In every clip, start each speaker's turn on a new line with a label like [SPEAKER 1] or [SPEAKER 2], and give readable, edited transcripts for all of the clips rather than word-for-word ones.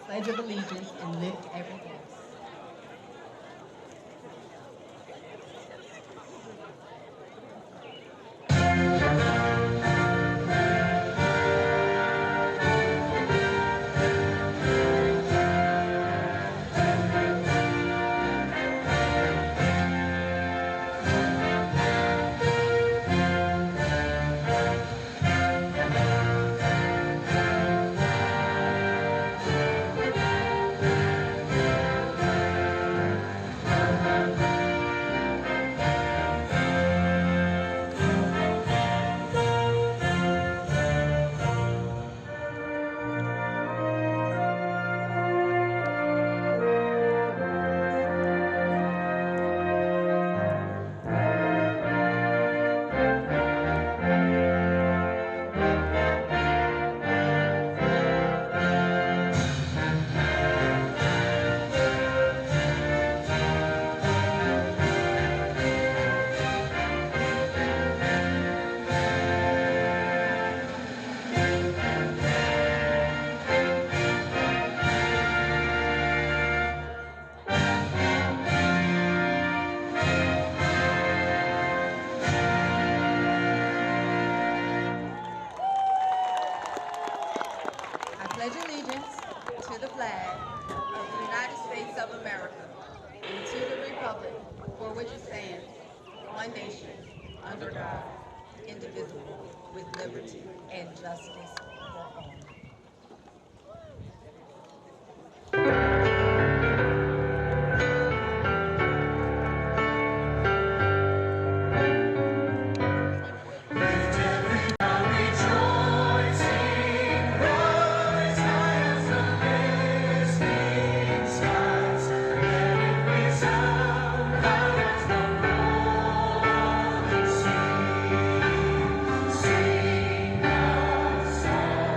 [SPEAKER 1] Pledge of Allegiance and lift every glass. I pledge allegiance to the flag of the United States of America and to the republic for which it stands, one nation, under God, indivisible, with liberty and justice for all.
[SPEAKER 2] Sing a song.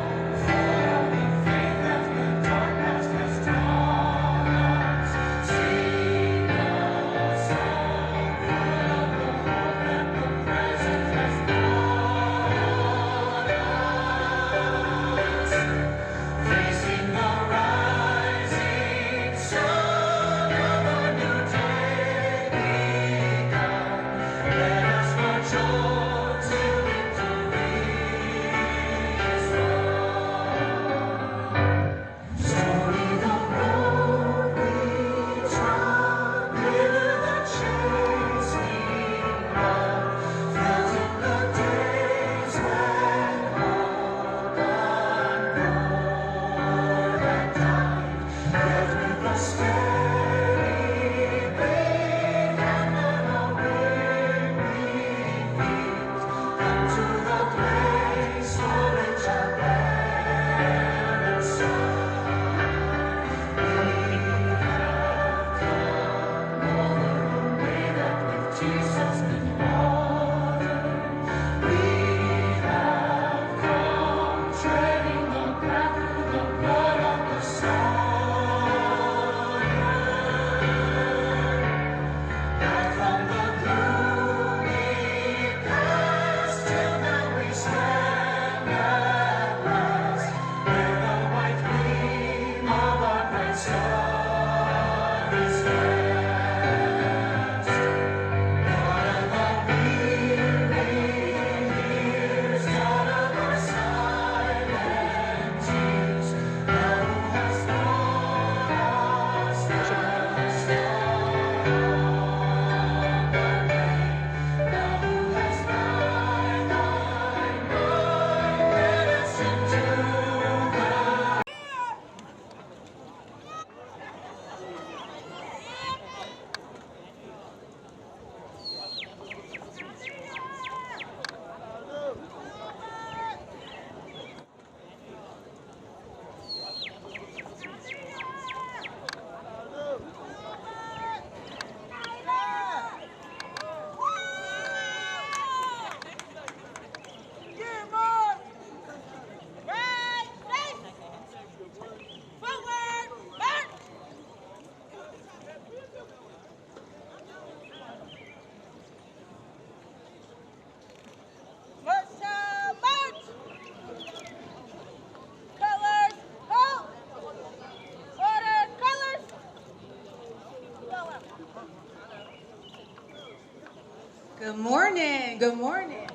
[SPEAKER 1] Good morning, good morning.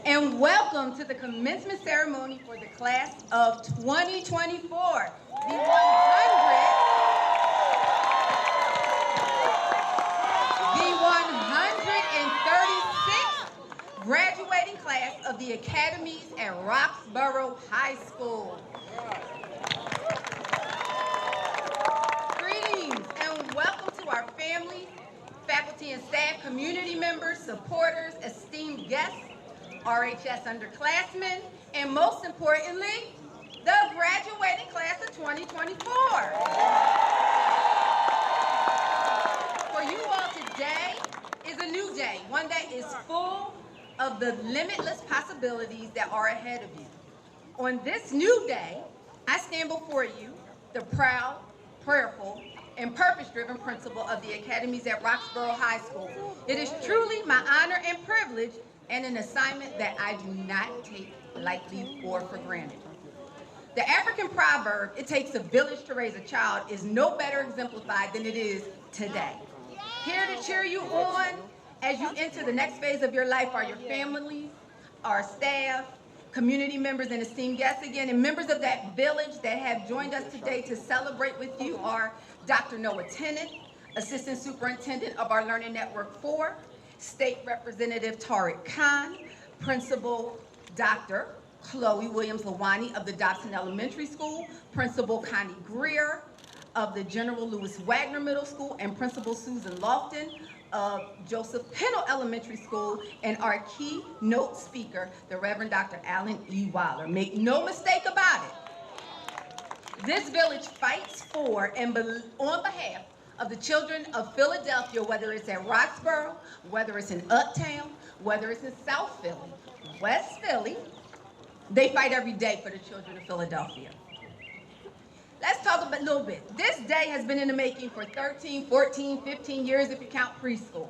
[SPEAKER 1] And welcome to the commencement ceremony for the class of 2024, the 136th graduating class of the academies at Roxborough High School. Greetings and welcome to our families, faculty and staff, community members, supporters, esteemed guests, RHS underclassmen, and most importantly, the graduating class of 2024. For you all, today is a new day, one that is full of the limitless possibilities that are ahead of you. On this new day, I stand before you, the proud, prayerful, and purpose-driven principal of the academies at Roxborough High School. It is truly my honor and privilege and an assignment that I do not take lightly or for granted. The African proverb, "It takes a village to raise a child," is no better exemplified than it is today. Here to cheer you on as you enter the next phase of your life are your families, our staff, community members, and esteemed guests again, and members of that village that have joined us today to celebrate with you are Dr. Noah Tennant, Assistant Superintendent of our Learning Network 4, State Representative Tariq Khan, Principal Dr. Chloe Williams-Smalley of the Dobson Elementary School, Principal Connie Greer of the General Lewis Wagner Middle School, and Principal Susan Lofton of Joseph Pennell Elementary School, and our keynote speaker, the Reverend Dr. Alan E. Waller. Make no mistake about it, this village fights for and on behalf of the children of Philadelphia, whether it's at Roxborough, whether it's in Uptown, whether it's in South Philly, West Philly. They fight every day for the children of Philadelphia. Let's talk a little bit. This day has been in the making for 13, 14, 15 years if you count preschool.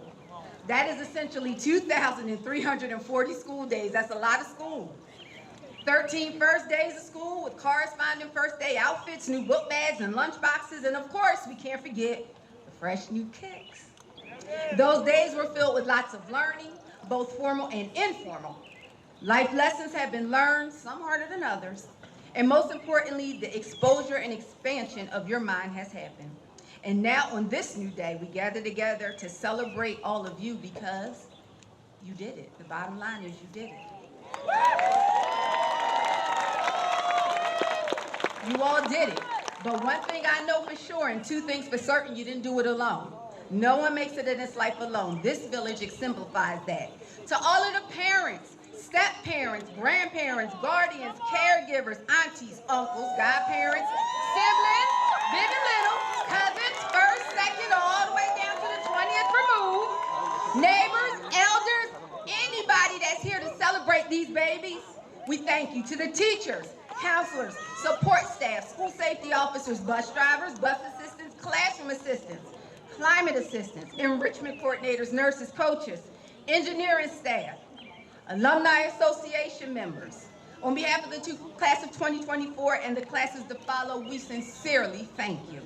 [SPEAKER 1] That is essentially 2,340 school days. That's a lot of school. 13 first days of school with corresponding first day outfits, new book bags and lunch boxes, and of course, we can't forget the fresh new kicks. Those days were filled with lots of learning, both formal and informal. Life lessons have been learned, some harder than others, and most importantly, the exposure and expansion of your mind has happened. And now on this new day, we gather together to celebrate all of you because you did it. The bottom line is you did it. You all did it. But one thing I know for sure and two things for certain, you didn't do it alone. No one makes it in this life alone. This village exemplifies that. To all of the parents, step-parents, grandparents, guardians, caregivers, aunties, uncles, godparents, siblings, big and little, cousins, first, second, all the way down to the 20th remove, neighbors, elders, anybody that's here to celebrate these babies, we thank you. To the teachers, counselors, support staff, school safety officers, bus drivers, bus assistants, classroom assistants, climate assistants, enrichment coordinators, nurses, coaches, engineering staff, alumni association members. On behalf of the class of 2024 and the classes to follow, we sincerely thank you.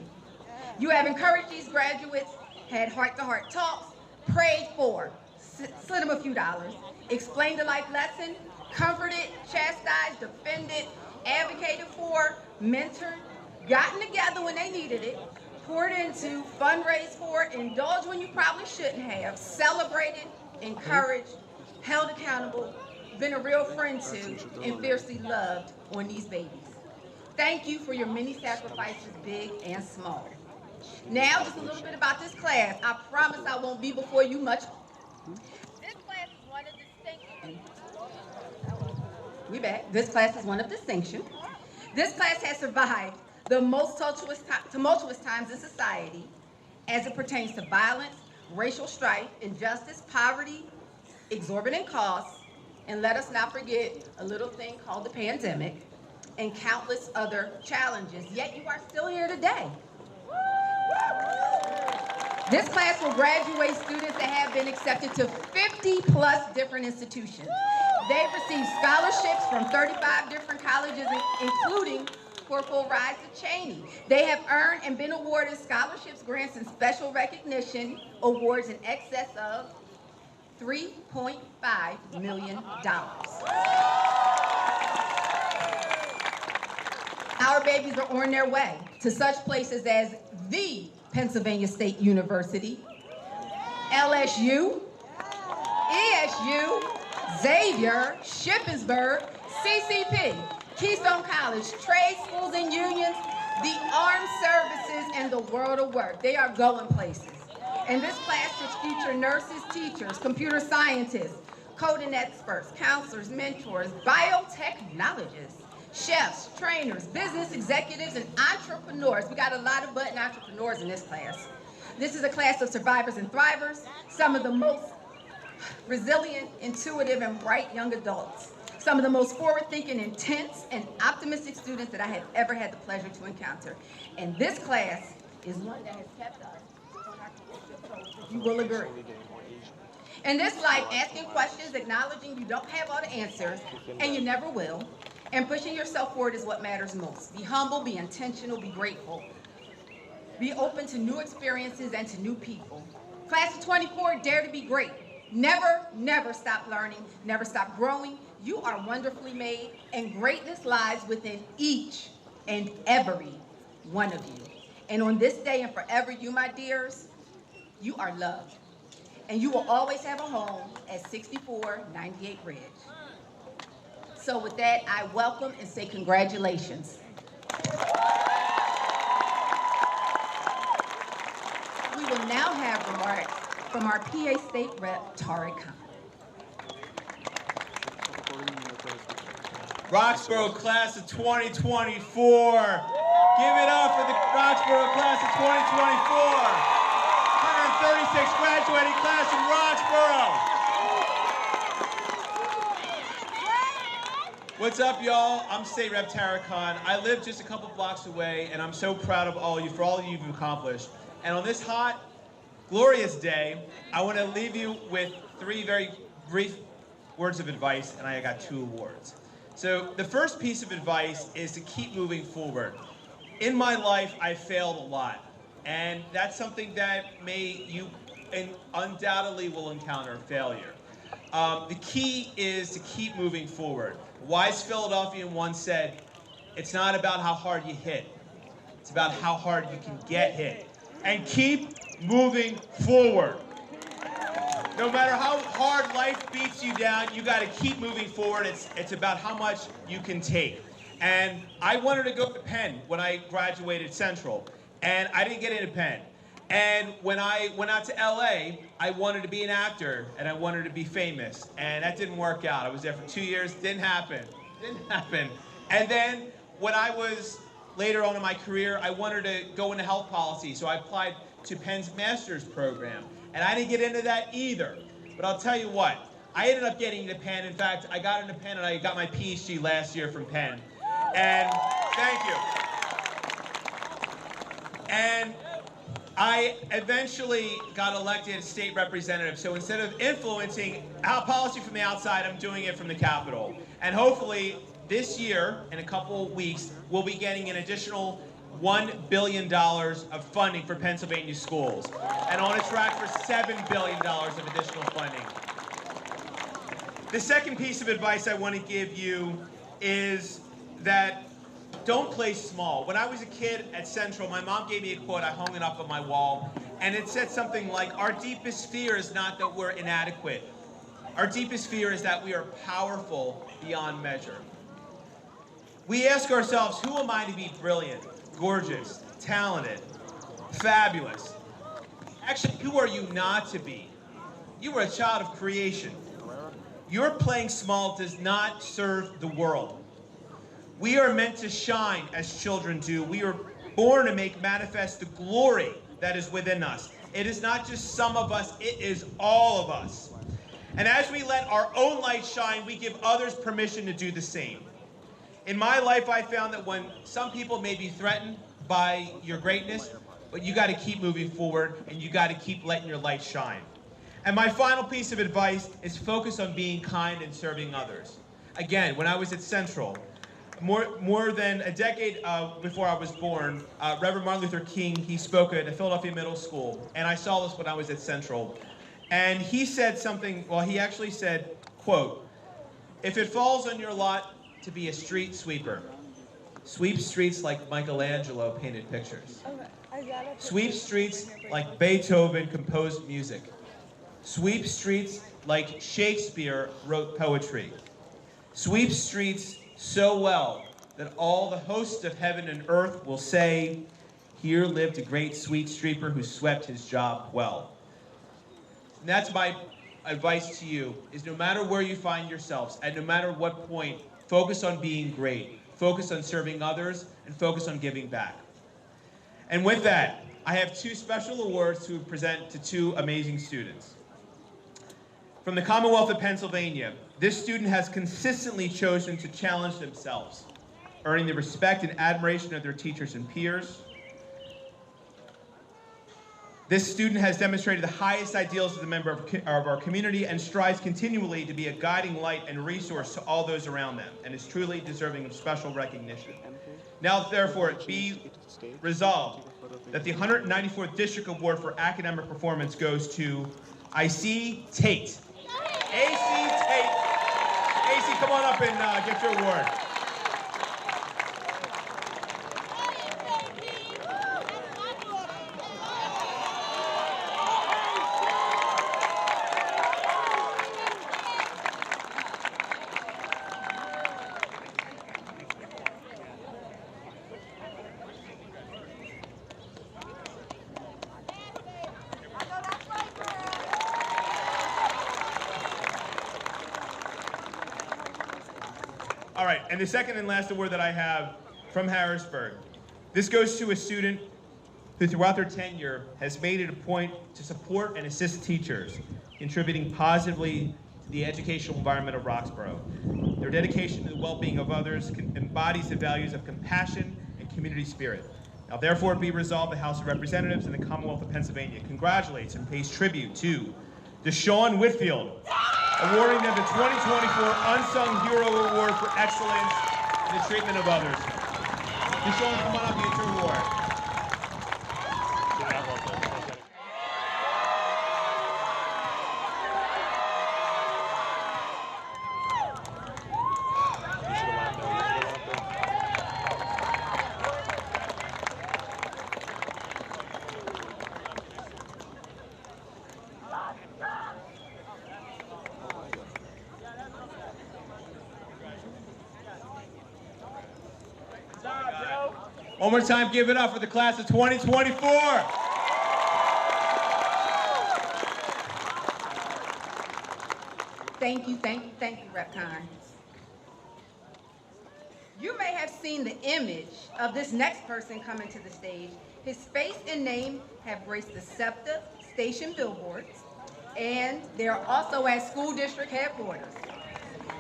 [SPEAKER 1] You have encouraged these graduates, had heart-to-heart talks, prayed for, slid them a few dollars, explained the life lesson, comforted, chastised, defended, advocated for, mentored, gotten together when they needed it, poured into, fundraised for, indulged when you probably shouldn't have, celebrated, encouraged, held accountable, been a real friend to, and fiercely loved on these babies. Thank you for your many sacrifices, big and small. Now, just a little bit about this class. I promise I won't be before you much. This class is one of distinction. We back. This class is one of distinction. This class has survived the most tumultuous times in society as it pertains to violence, racial strife, injustice, poverty, exorbitant costs, and let us not forget a little thing called the pandemic, and countless other challenges, yet you are still here today. This class will graduate students that have been accepted to 50+ different institutions. They've received scholarships from 35 different colleges, including for full rides to Cheney. They have earned and been awarded scholarships, grants, and special recognition awards in excess of $3.5 million. Our babies are on their way to such places as the Pennsylvania State University, LSU, ESU, Xavier, Shippensburg, CCP, Keystone College, trade schools and unions, the armed services, and the world of work. They are going places. And this class is future nurses, teachers, computer scientists, coding experts, counselors, mentors, biotechnologists, chefs, trainers, business executives, and entrepreneurs. We got a lot of budding entrepreneurs in this class. This is a class of survivors and thrivers, some of the most resilient, intuitive, and bright young adults, some of the most forward-thinking, intense, and optimistic students that I have ever had the pleasure to encounter. And this class is one that has kept us on our toes. You will agree. In this life, asking questions, acknowledging you don't have all the answers, and you never will, and pushing yourself forward is what matters most. Be humble, be intentional, be grateful. Be open to new experiences and to new people. Class of 24, dare to be great. Never, never stop learning, never stop growing. You are wonderfully made, and greatness lies within each and every one of you. And on this day and forever, you, my dears, you are loved. And you will always have a home at 6498 Ridge. So with that, I welcome and say congratulations. We will now have remarks from our PA State Rep, Tariq Khan.
[SPEAKER 2] Roxborough class of 2024. Give it up for the Roxborough class of 2024. 136 graduating class from Roxborough. What's up, y'all? I'm State Rep Tariq Khan. I live just a couple blocks away, and I'm so proud of all of you for all you've accomplished. And on this hot, glorious day, I want to leave you with 3 very brief words of advice, and I got 2 awards. So the first piece of advice is to keep moving forward. In my life, I failed a lot, and that's something that you undoubtedly will encounter failure. The key is to keep moving forward. A wise Philadelphian once said, it's not about how hard you hit, it's about how hard you can get hit. And keep moving forward. No matter how hard life beats you down, you got to keep moving forward. It's about how much you can take. And I wanted to go to Penn when I graduated Central, and I didn't get into Penn. And when I went out to LA, I wanted to be an actor, and I wanted to be famous, and that didn't work out. I was there for 2 years, didn't happen. And then when I was later on in my career, I wanted to go into health policy, so I applied to Penn's master's program. And I didn't get into that either. But I'll tell you what, I ended up getting into Penn. In fact, I got into Penn and I got my PhD last year from Penn. And thank you. And I eventually got elected state representative. So instead of influencing policy from the outside, I'm doing it from the Capitol. And hopefully this year, in a couple of weeks, we'll be getting an additional $1 billion of funding for Pennsylvania schools, and on a track for $7 billion of additional funding. The second piece of advice I want to give you is that don't play small. When I was a kid at Central, my mom gave me a quote, I hung it up on my wall, and it said something like, our deepest fear is not that we're inadequate. Our deepest fear is that we are powerful beyond measure. We ask ourselves, who am I to be brilliant, gorgeous, talented, fabulous? Actually, who are you not to be? You are a child of creation. Your playing small does not serve the world. We are meant to shine as children do. We are born to make manifest the glory that is within us. It is not just some of us, it is all of us. And as we let our own light shine, we give others permission to do the same. In my life, I found that when some people may be threatened by your greatness, but you got to keep moving forward and you got to keep letting your light shine. And my final piece of advice is focus on being kind and serving others. Again, when I was at Central, more than a decade before I was born, Reverend Martin Luther King, he spoke at a Philadelphia middle school, and I saw this when I was at Central. And he said something, well, he actually said, quote, "If it falls on your lot to be a street sweeper, sweep streets like Michelangelo painted pictures. Sweep streets like Beethoven composed music. Sweep streets like Shakespeare wrote poetry. Sweep streets so well that all the hosts of heaven and earth will say, 'Here lived a great sweet sweeper who swept his job well.'" And that's my advice to you, is no matter where you find yourselves, at no matter what point, focus on being great, focus on serving others, and focus on giving back. And with that, I have two special awards to present to two amazing students. From the Commonwealth of Pennsylvania, this student has consistently chosen to challenge themselves, earning the respect and admiration of their teachers and peers. This student has demonstrated the highest ideals as a member of our community and strives continually to be a guiding light and resource to all those around them, and is truly deserving of special recognition. Now, therefore, it be resolved that the 194th District Award for Academic Performance goes to AC Tate. AC Tate. AC, come on up and get your award. All right, and the second and last award that I have from Harrisburg. This goes to a student who throughout their tenure has made it a point to support and assist teachers, contributing positively to the educational environment of Roxborough. Their dedication to the well-being of others embodies the values of compassion and community spirit. Now therefore be resolved, the House of Representatives and the Commonwealth of Pennsylvania congratulates and pays tribute to Deshaun Whitfield, awarding them the 2024 Unsung Hero Award for excellence in the treatment of others. Deshaun, come on up and get your award. One more time, give it up for the class of 2024.
[SPEAKER 1] Thank you, Rep. Kine. You may have seen the image of this next person coming to the stage. His face and name have graced the SEPTA station billboards, and they're also at school district headquarters.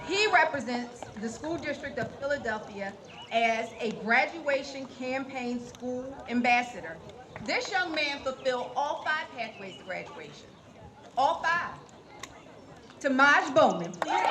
[SPEAKER 1] He represents the school district of Philadelphia as a graduation campaign school ambassador. This young man fulfilled all 5 pathways to graduation. All 5. Tamaj Bowman, please.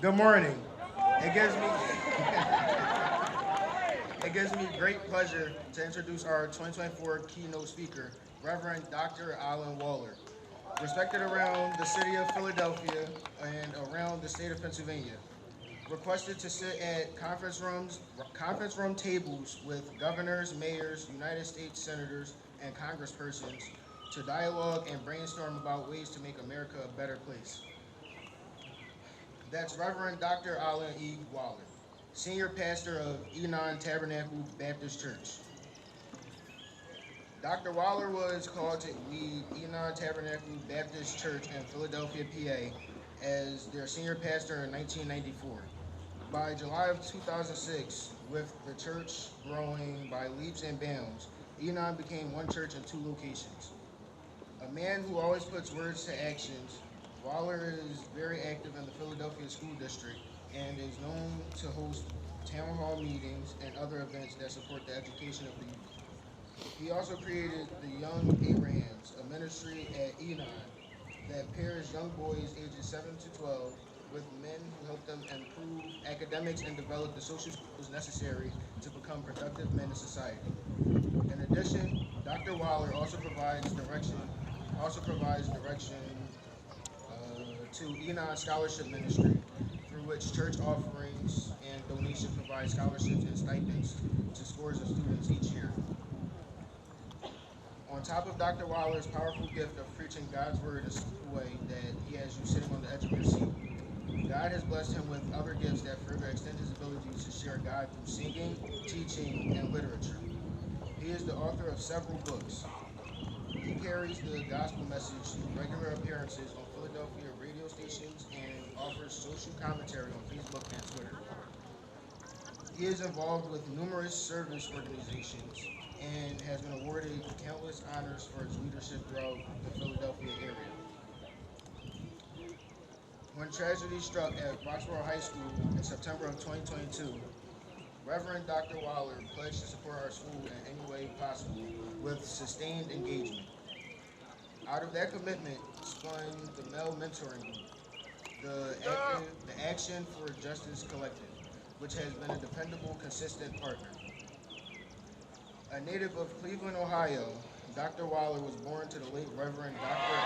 [SPEAKER 3] Good morning. It gives me great pleasure to introduce our 2024 keynote speaker, Reverend Dr. Alan Waller. Respected around the city of Philadelphia and around the state of Pennsylvania. Requested to sit at conference room tables with governors, mayors, United States senators, and congresspersons to dialogue and brainstorm about ways to make America a better place. That's Reverend Dr. Alan E. Waller, Senior Pastor of Enon Tabernacle Baptist Church. Dr. Waller was called to lead Enon Tabernacle Baptist Church in Philadelphia, PA, as their senior pastor in 1994. By July of 2006, with the church growing by leaps and bounds, Enon became one church in 2 locations. A man who always puts words to actions, Waller is very active in the Philadelphia School District and is known to host town hall meetings and other events that support the education of the youth. He also created the Young Abrahams, a ministry at Enon that pairs young boys ages 7 to 12 with men who help them improve academics and develop the social skills necessary to become productive men in society. In addition, Dr. Waller also provides direction to Enon Scholarship Ministry, through which church offerings and donations provide scholarships and stipends to scores of students each year. On top of Dr. Waller's powerful gift of preaching God's word in a simple way that he has you sitting on the edge of your seat, God has blessed him with other gifts that further extend his ability to share God through singing, teaching, and literature. He is the author of several books. He carries the gospel message through regular appearances on Philadelphia radio stations and offers social commentary on Facebook and Twitter. He is involved with numerous service organizations and has been awarded countless honors for his leadership throughout the Philadelphia area. When tragedy struck at Roxborough High School in September of 2022, Reverend Dr. Waller pledged to support our school in any way possible with sustained engagement. Out of that commitment spun the Male Mentoring Group, the Action for Justice Collective, which has been a dependable, consistent partner. A native of Cleveland, Ohio, Dr. Waller was born to the late Reverend Dr.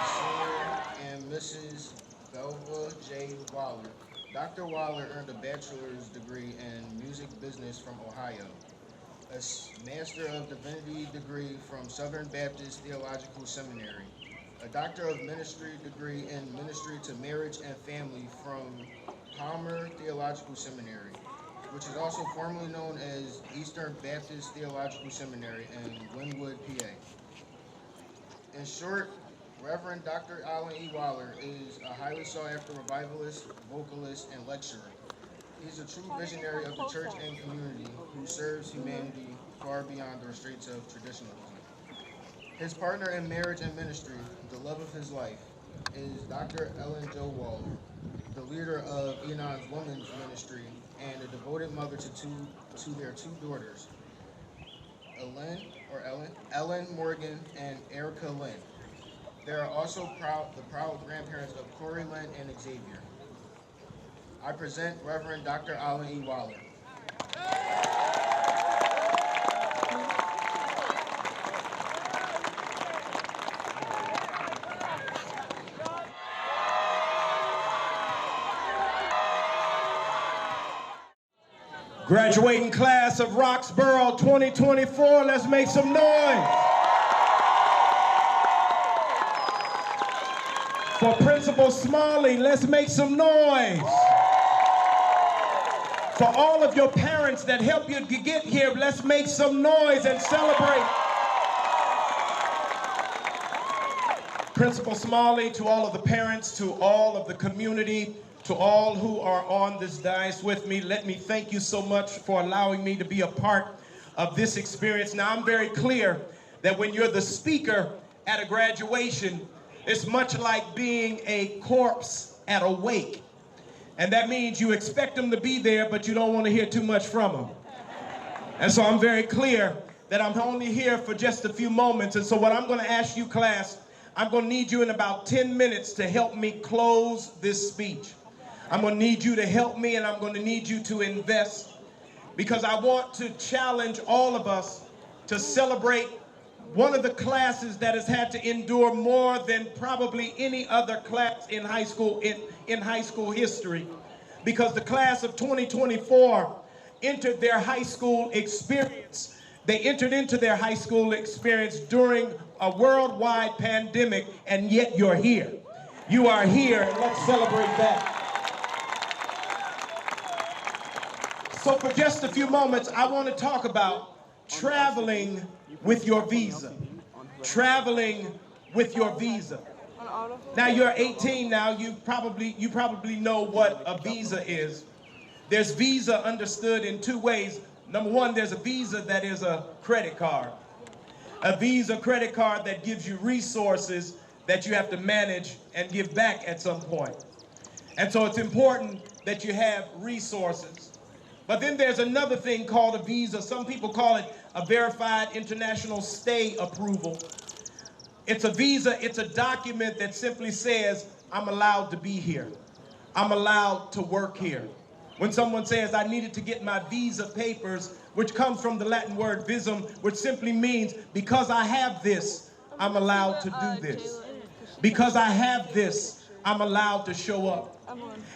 [SPEAKER 3] Senior and Mrs. Belva J. Waller. Dr. Waller earned a bachelor's degree in music business from Ohio, a Master of Divinity degree from Southern Baptist Theological Seminary, a Doctor of Ministry degree in Ministry to Marriage and Family from Palmer Theological Seminary, which is also formerly known as Eastern Baptist Theological Seminary in Wynwood, PA. In short, Reverend Dr. Alan E. Waller is a highly sought-after revivalist, vocalist, and lecturer. He's a true visionary of the church and community who serves humanity far beyond the restraints of traditionalism. His partner in marriage and ministry, the love of his life, is Dr. Ellen Jo Waller, the leader of Enon's Women's Ministry and a devoted mother to their 2 daughters, Ellen Morgan and Erica Lynn. They are also the proud grandparents of Corey Lynn and Xavier. I present Reverend Dr. Alan E. Waller.
[SPEAKER 4] Graduating class of Roxborough 2024, let's make some noise. For Principal Smalley, let's make some noise. For all of your parents that helped you to get here, let's make some noise and celebrate. Principal Smalley, to all of the parents, to all of the community, to all who are on this dais with me, let me thank you so much for allowing me to be a part of this experience. Now, I'm very clear that when you're the speaker at a graduation, it's much like being a corpse at a wake. And that means you expect them to be there, but you don't want to hear too much from them. And so I'm very clear that I'm only here for just a few moments. And so what I'm going to ask you, class, I'm going to need you in about 10 minutes to help me close this speech. I'm going to need you to help me, and I'm going to need you to invest, because I want to challenge all of us to celebrate one of the classes that has had to endure more than probably any other class in high school in high school history, because the class of 2024 entered their high school experience. They entered into their high school experience during a worldwide pandemic, and yet you're here. You are here, and let's celebrate that. So for just a few moments, I want to talk about traveling with your visa. Traveling with your visa. Now you're 18 now, you probably know what a visa is. There's visa understood in two ways. Number one, there's a visa that is a credit card. A Visa credit card that gives you resources that you have to manage and give back at some point. And so it's important that you have resources. But then there's another thing called a visa. Some people call it a verified international stay approval. It's a visa, it's a document that simply says, I'm allowed to be here. I'm allowed to work here. When someone says, I needed to get my visa papers, which comes from the Latin word visum, which simply means, because I have this, I'm allowed to do this. Because I have this, I'm allowed to show up.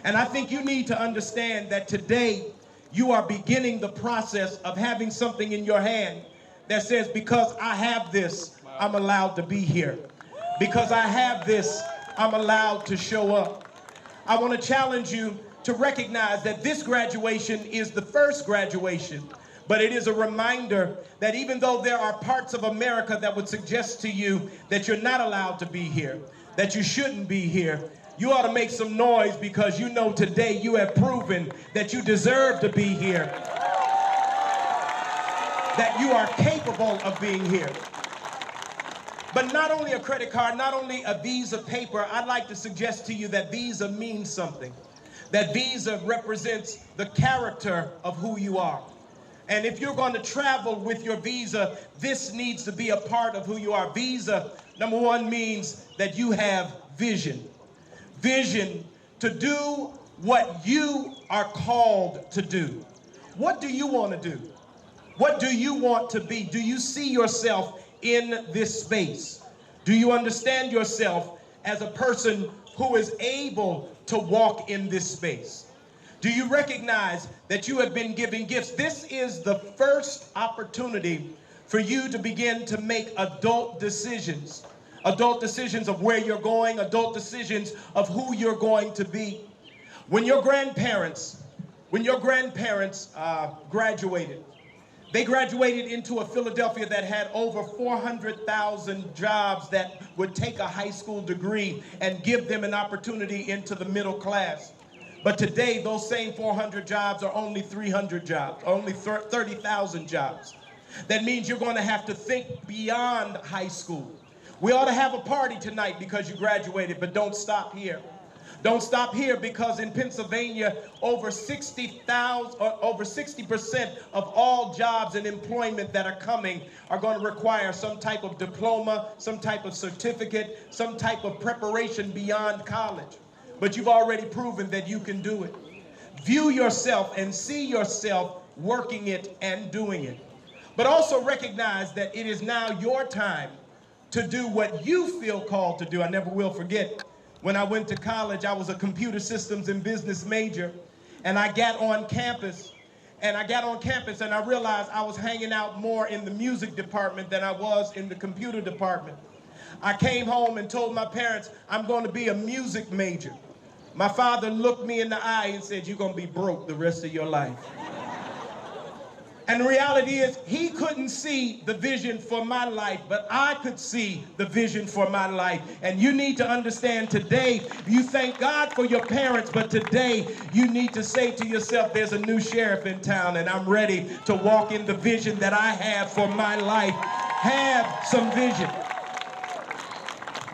[SPEAKER 4] And I think you need to understand that today, you are beginning the process of having something in your hand that says, because I have this, I'm allowed to be here. Because I have this, I'm allowed to show up. I want to challenge you to recognize that this graduation is the first graduation, but it is a reminder that even though there are parts of America that would suggest to you that you're not allowed to be here, that you shouldn't be here, you ought to make some noise, because you know today you have proven that you deserve to be here, that you are capable of being here. But not only a credit card, not only a Visa paper, I'd like to suggest to you that Visa means something. That Visa represents the character of who you are. And if you're going to travel with your Visa, this needs to be a part of who you are. Visa, number one, means that you have vision. Vision to do what you are called to do. What do you want to do? What do you want to be? Do you see yourself in this space? Do you understand yourself as a person who is able to walk in this space? Do you recognize that you have been given gifts? This is the first opportunity for you to begin to make adult decisions. Adult decisions of where you're going, adult decisions of who you're going to be. When your grandparents graduated, they graduated into a Philadelphia that had over 400,000 jobs that would take a high school degree and give them an opportunity into the middle class. But today, those same 400 jobs are only 300 jobs, only 30,000 jobs. That means you're going to have to think beyond high school. We ought to have a party tonight because you graduated, but don't stop here. Don't stop here, because in Pennsylvania, over 60% of all jobs and employment that are coming are going to require some type of diploma, some type of certificate, some type of preparation beyond college. But you've already proven that you can do it. View yourself and see yourself working it and doing it. But also recognize that it is now your time to do what you feel called to do. I never will forget. When I went to college, I was a computer systems and business major, and I got on campus, and I realized I was hanging out more in the music department than I was in the computer department. I came home and told my parents, I'm going to be a music major. My father looked me in the eye and said, you're going to be broke the rest of your life. And the reality is, he couldn't see the vision for my life, but I could see the vision for my life. And you need to understand today, you thank God for your parents, but today you need to say to yourself, there's a new sheriff in town, and I'm ready to walk in the vision that I have for my life. Have some vision.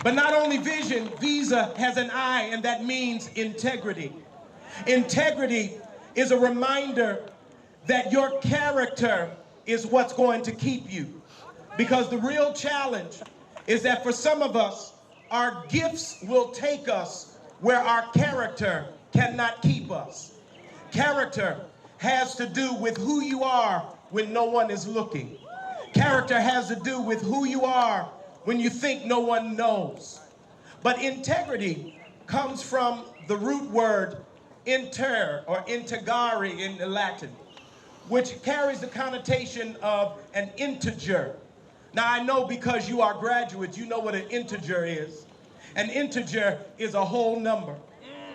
[SPEAKER 4] But not only vision, Visa has an I, and that means integrity. Integrity is a reminder that your character is what's going to keep you. Because the real challenge is that for some of us, our gifts will take us where our character cannot keep us. Character has to do with who you are when no one is looking. Character has to do with who you are when you think no one knows. But integrity comes from the root word inter, or integrare in Latin, which carries the connotation of an integer. Now I know, because you are graduates, you know what an integer is. An integer is a whole number.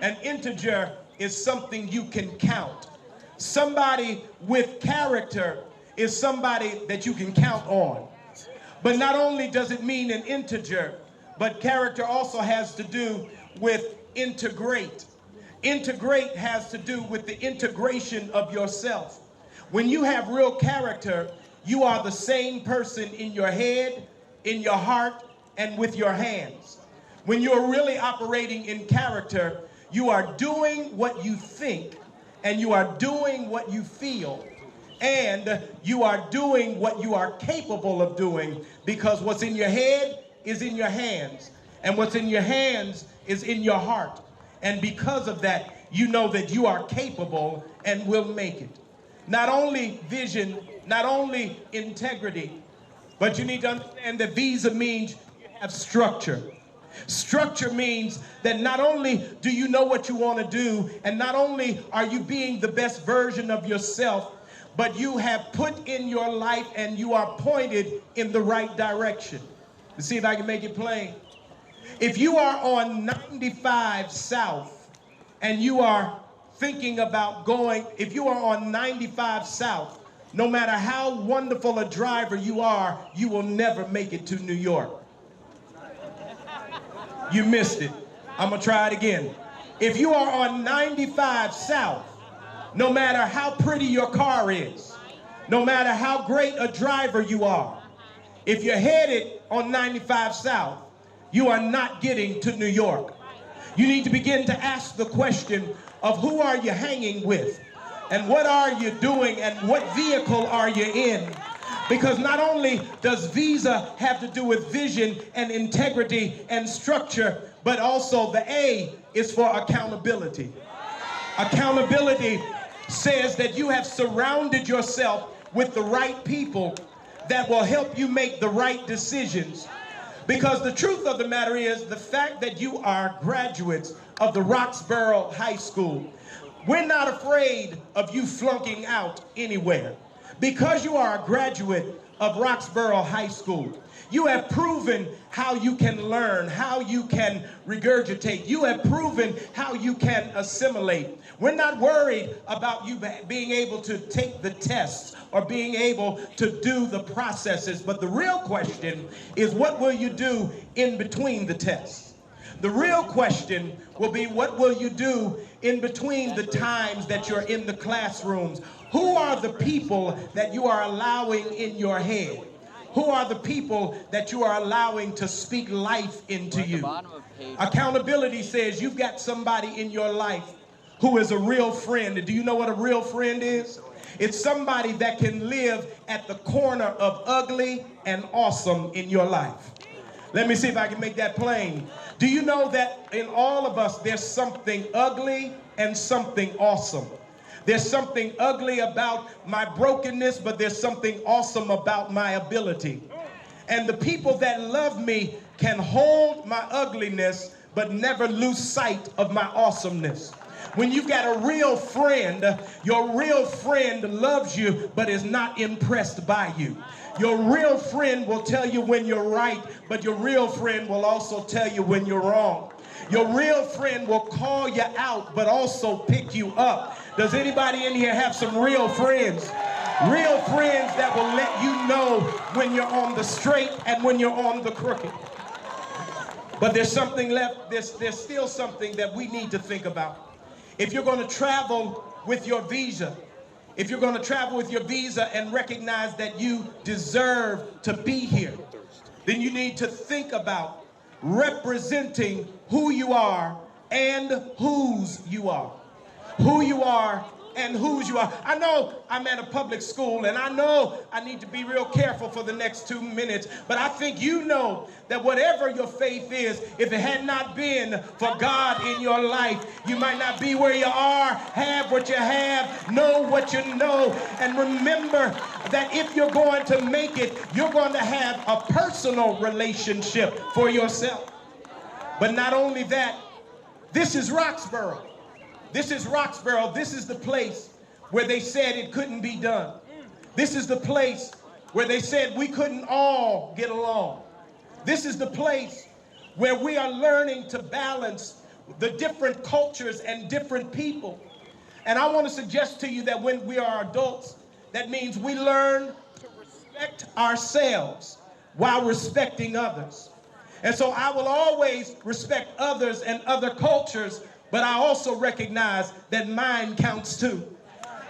[SPEAKER 4] An integer is something you can count. Somebody with character is somebody that you can count on. But not only does it mean an integer, but character also has to do with integrate. Integrate has to do with the integration of yourself. When you have real character, you are the same person in your head, in your heart, and with your hands. When you're really operating in character, you are doing what you think, and you are doing what you feel, and you are doing what you are capable of doing, because what's in your head is in your hands, and what's in your hands is in your heart. And because of that, you know that you are capable and will make it. Not only vision, not only integrity, but you need to understand that visa means you have structure. Structure means that not only do you know what you want to do, and not only are you being the best version of yourself, but you have put in your life and you are pointed in the right direction. Let's see if I can make it plain. If you are on 95 South and you are thinking about going, if you are on 95 South, no matter how wonderful a driver you are, you will never make it to New York. You missed it. I'm gonna try it again. If you are on 95 South, no matter how pretty your car is, no matter how great a driver you are, if you're headed on 95 South, you are not getting to New York. You need to begin to ask the question of who are you hanging with, and what are you doing, and what vehicle are you in? Because not only does visa have to do with vision and integrity and structure, but also the A is for accountability. Accountability says that you have surrounded yourself with the right people that will help you make the right decisions. Because the truth of the matter is, the fact that you are graduates of the Roxborough High School, we're not afraid of you flunking out anywhere. Because you are a graduate of Roxborough High School, you have proven how you can learn, how you can regurgitate. You have proven how you can assimilate. We're not worried about you being able to take the tests or being able to do the processes. But the real question is, what will you do in between the tests? The real question will be, what will you do in between the times that you're in the classrooms? Who are the people that you are allowing in your head? Who are the people that you are allowing to speak life into you? Accountability says you've got somebody in your life who is a real friend. Do you know what a real friend is? It's somebody that can live at the corner of ugly and awesome in your life. Let me see if I can make that plain. Do you know that in all of us there's something ugly and something awesome? There's something ugly about my brokenness, but there's something awesome about my ability. And the people that love me can hold my ugliness, but never lose sight of my awesomeness. When you've got a real friend, your real friend loves you, but is not impressed by you. Your real friend will tell you when you're right, but your real friend will also tell you when you're wrong. Your real friend will call you out, but also pick you up. Does anybody in here have some real friends? Real friends that will let you know when you're on the straight and when you're on the crooked. But there's something left, there's still something that we need to think about. If you're going to travel with your visa, if you're going to travel with your visa and recognize that you deserve to be here, then you need to think about representing who you are and whose you are. Who you are and whose you are. I know I'm at a public school, and I know I need to be real careful for the next 2 minutes, but I think you know that whatever your faith is, if it had not been for God in your life, you might not be where you are, have what you have, know what you know, and remember that if you're going to make it, you're going to have a personal relationship for yourself. But not only that, this is Roxborough. This is Roxborough. This is the place where they said it couldn't be done. This is the place where they said we couldn't all get along. This is the place where we are learning to balance the different cultures and different people. And I want to suggest to you that when we are adults, that means we learn to respect ourselves while respecting others. And so I will always respect others and other cultures, but I also recognize that mine counts too.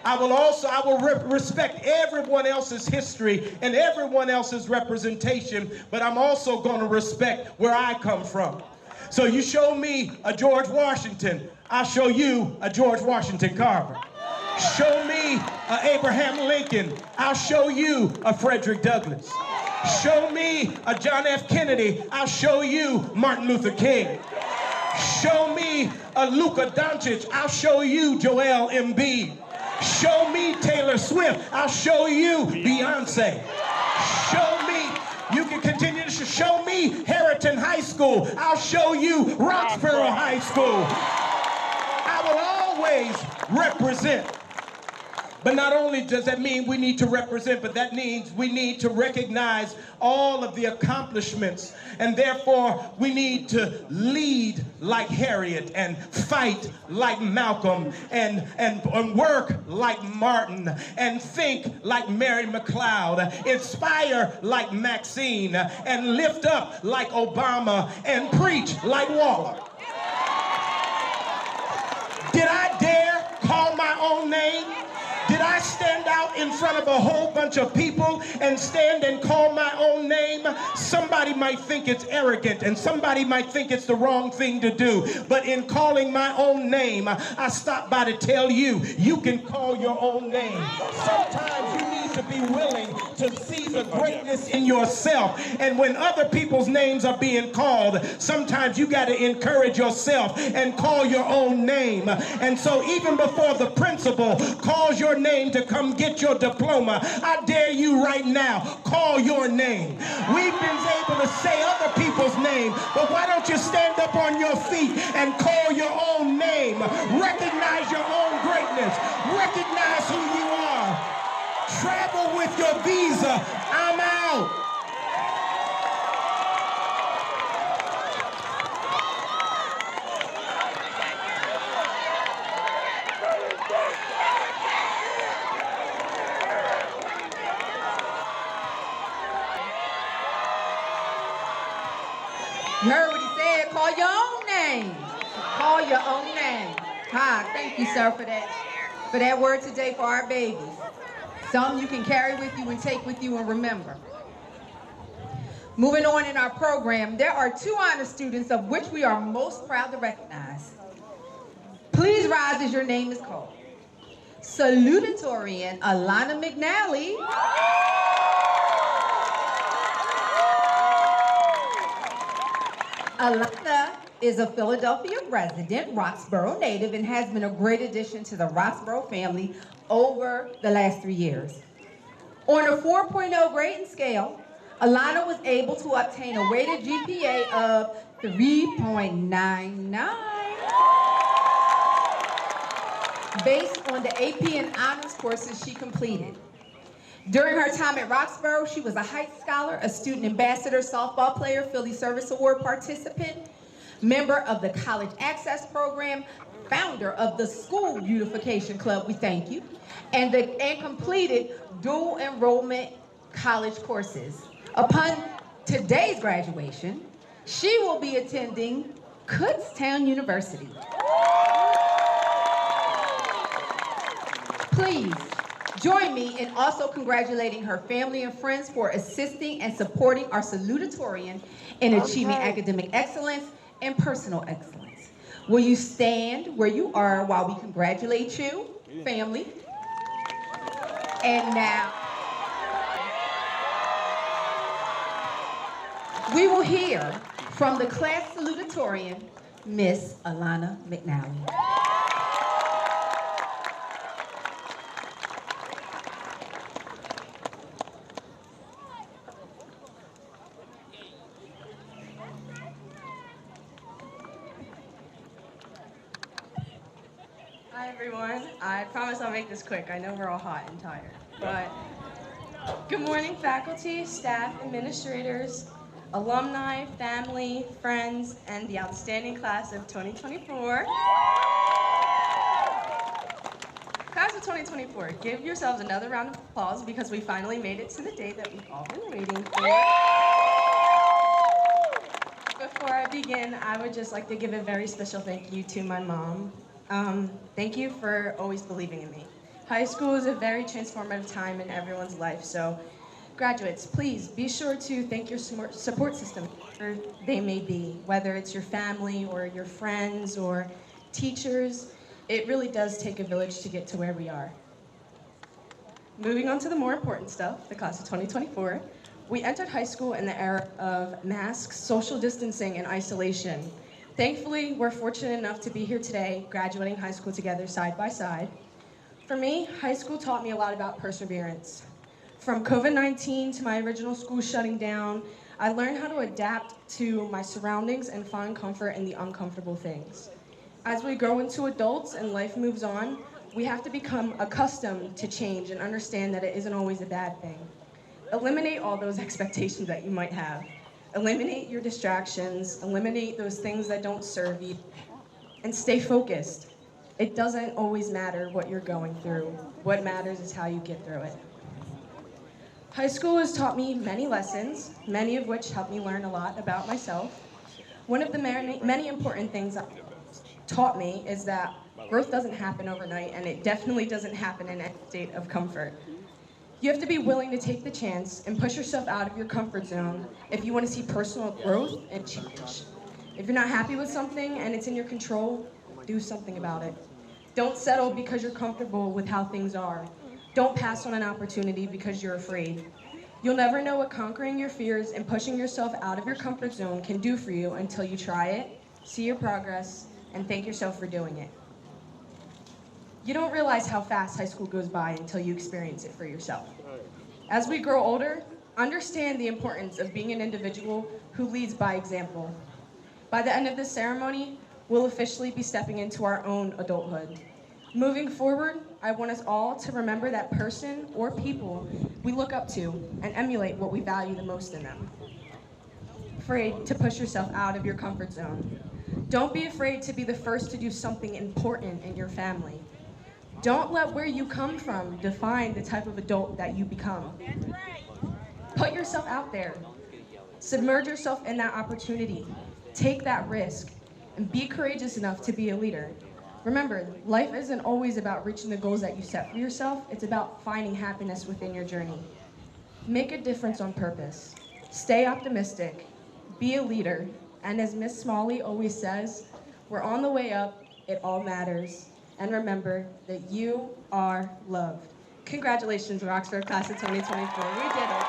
[SPEAKER 4] I will respect everyone else's history and everyone else's representation, but I'm also going to respect where I come from. So you show me a George Washington, I'll show you a George Washington Carver. Show me a Abraham Lincoln, I'll show you a Frederick Douglass. Show me a John F. Kennedy, I'll show you Martin Luther King. Show me a Luka Doncic, I'll show you Joel Embiid. Show me Taylor Swift, I'll show you Beyonce. Show me, you can continue to show me Harrington High School, I'll show you Roxborough High School. I will always represent. But not only does that mean we need to represent, but that means we need to recognize all of the accomplishments. And therefore, we need to lead like Harriet and fight like Malcolm and work like Martin and think like Mary McLeod, inspire like Maxine, and lift up like Obama and preach like Waller. Did I dare call my own name? Did I stand out in front of a whole bunch of people and stand and call my own name? Somebody might think it's arrogant and somebody might think it's the wrong thing to do. But in calling my own name, I stopped by to tell you, you can call your own name. Sometimes you need to be willing to see the greatness in yourself. And when other people's names are being called, sometimes you got to encourage yourself and call your own name. And so even before the principal calls your name to come get your diploma, I dare you right now, call your name. We've been able to say other people's name, but why don't you stand up on your feet and call your own name? Recognize your own greatness. Recognize who you are. Travel with your visa. I'm out.
[SPEAKER 1] You heard what he said, call your own name. Call your own name. Hi, thank you, sir, for that word today for our babies. Some you can carry with you and take with you and remember. Moving on in our program, there are 2 honor students of which we are most proud to recognize. Please rise as your name is called. Salutatorian Alana McNally. Alana is a Philadelphia resident, Roxborough native, and has been a great addition to the Roxborough family over the last 3 years. On a 4.0 grading scale, Alana was able to obtain a weighted GPA of 3.99 based on the AP and honors courses she completed. During her time at Roxborough, she was a Heights Scholar, a student ambassador, softball player, Philly Service Award participant, member of the College Access Program, founder of the School Beautification Club, we thank you, and completed dual enrollment college courses. Upon today's graduation, she will be attending Kutztown University. Please join me in also congratulating her family and friends for assisting and supporting our salutatorian in achieving academic excellence and personal excellence. Will you stand where you are while we congratulate you, family? And now, we will hear from the class salutatorian, Miss Alana McNally.
[SPEAKER 5] Hi everyone. I promise I'll make this quick. I know we're all hot and tired. But good morning, faculty, staff, administrators, alumni, family, friends, and the outstanding class of 2024. Class of 2024, give yourselves another round of applause because we finally made it to the day that we've all been waiting for. Before I begin, I would just like to give a very special thank you to my mom. Thank you for always believing in me. High school is a very transformative time in everyone's life, so graduates, please be sure to thank your support system, whatever they may be, whether it's your family or your friends or teachers. It really does take a village to get to where we are. Moving on to the more important stuff, the class of 2024. We entered high school in the era of masks, social distancing, and isolation. Thankfully, we're fortunate enough to be here today, graduating high school together side by side. For me, high school taught me a lot about perseverance. From COVID-19 to my original school shutting down, I learned how to adapt to my surroundings and find comfort in the uncomfortable things. As we grow into adults and life moves on, we have to become accustomed to change and understand that it isn't always a bad thing. Eliminate all those expectations that you might have. Eliminate your distractions, eliminate those things that don't serve you, and stay focused. It doesn't always matter what you're going through. What matters is how you get through it. High school has taught me many lessons, many of which helped me learn a lot about myself. One of the many important things that taught me is that growth doesn't happen overnight, and it definitely doesn't happen in a state of comfort. You have to be willing to take the chance and push yourself out of your comfort zone if you want to see personal growth and change. If you're not happy with something and it's in your control, do something about it. Don't settle because you're comfortable with how things are. Don't pass on an opportunity because you're afraid. You'll never know what conquering your fears and pushing yourself out of your comfort zone can do for you until you try it, see your progress, and thank yourself for doing it. You don't realize how fast high school goes by until you experience it for yourself. As we grow older, understand the importance of being an individual who leads by example. By the end of this ceremony, we'll officially be stepping into our own adulthood. Moving forward, I want us all to remember that person or people we look up to and emulate what we value the most in them. Afraid to push yourself out of your comfort zone. Don't be afraid to be the first to do something important in your family. Don't let where you come from define the type of adult that you become. Put yourself out there. Submerge yourself in that opportunity. Take that risk and be courageous enough to be a leader. Remember, life isn't always about reaching the goals that you set for yourself. It's about finding happiness within your journey. Make a difference on purpose. Stay optimistic. Be a leader. And as Miss Smalley always says, we're on the way up. It all matters. And remember that you are loved. Congratulations, Roxborough class of 2024. We did it.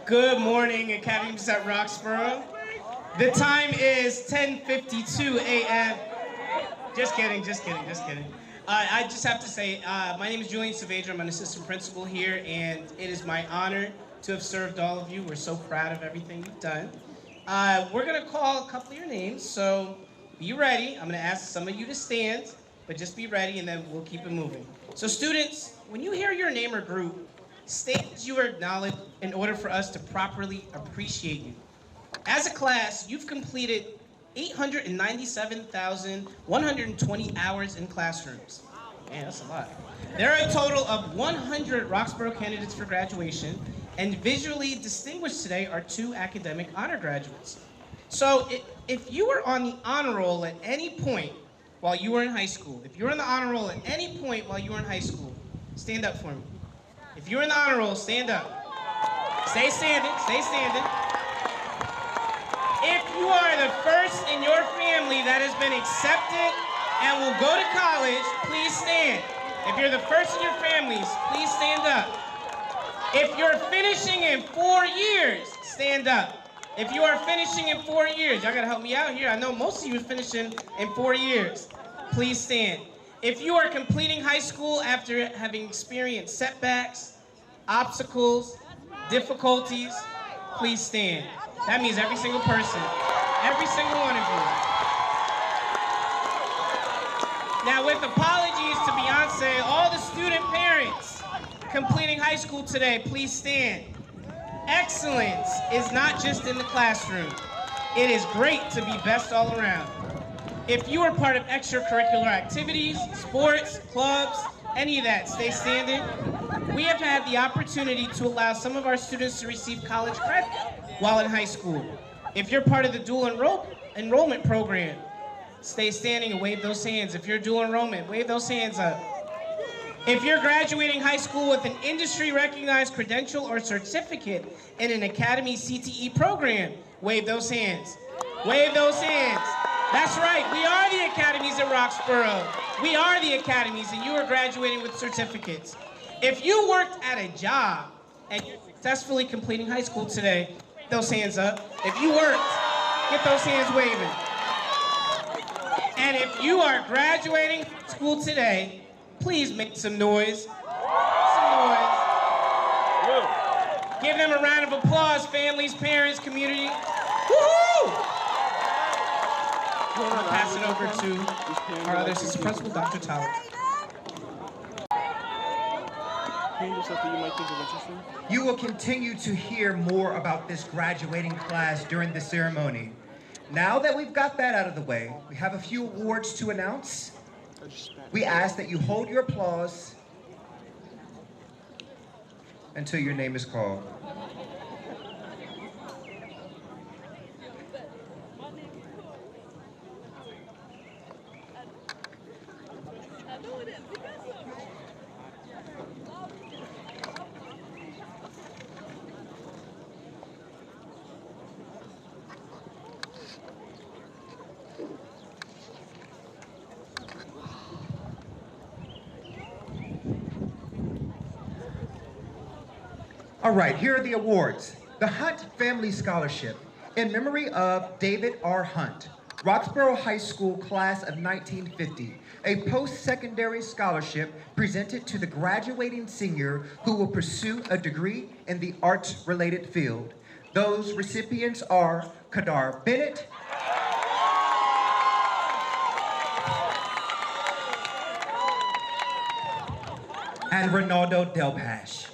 [SPEAKER 6] Good morning, Academies at Roxborough. The time is 10:52 a.m. Just kidding. I just have to say, my name is Julian Saavedra. I'm an assistant principal here, and it is my honor to have served all of you. We're so proud of everything you've done. We're going to call a couple of your names, so be ready. I'm going to ask some of you to stand, but just be ready, and then we'll keep it moving. So students, when you hear your name or group, state that you are acknowledged in order for us to properly appreciate you. As a class, you've completed 897,120 hours in classrooms. Man, that's a lot. There are a total of 100 Roxborough candidates for graduation, and visually distinguished today are 2 academic honor graduates. So if you were on the honor roll at any point while you were in high school, stand up for me. If you're in the honor roll, stand up. Stay standing. If you are the first in your family that has been accepted and will go to college, please stand. If you're the first in your families, please stand up. If you're finishing in 4 years, stand up. If you are finishing in 4 years, y'all gotta help me out here. I know most of you are finishing in 4 years. Please stand. If you are completing high school after having experienced setbacks, obstacles, difficulties, please stand. That means every single person, every single one of you. Now, with apologies to Beyonce, all the student parents completing high school today, please stand. Excellence is not just in the classroom. It is great to be best all around. If you are part of extracurricular activities, sports, clubs, any of that, stay standing. We have had the opportunity to allow some of our students to receive college credit while in high school. If you're part of the dual enrollment program, stay standing and wave those hands. If you're dual enrollment, wave those hands up. If you're graduating high school with an industry-recognized credential or certificate in an Academy CTE program, wave those hands. Wave those hands. That's right, we are the academies at Roxborough. We are the academies, and you are graduating with certificates. If you worked at a job and you're successfully completing high school today, get those hands up. If you worked, get those hands waving. And if you are graduating school today, please make some noise. Some noise. Give them a round of applause, families, parents, community. Woohoo! I'm gonna pass it over to our other assistant principal, Dr. Tyler.
[SPEAKER 7] You will continue to hear more about this graduating class during the ceremony. Now that we've got that out of the way, we have a few awards to announce. We ask that you hold your applause until your name is called. All right, here are the awards. The Hunt Family Scholarship in memory of David R. Hunt, Roxborough High School class of 1950, a post-secondary scholarship presented to the graduating senior who will pursue a degree in the arts-related field. Those recipients are Kadar Bennett, and Ronaldo Delpash.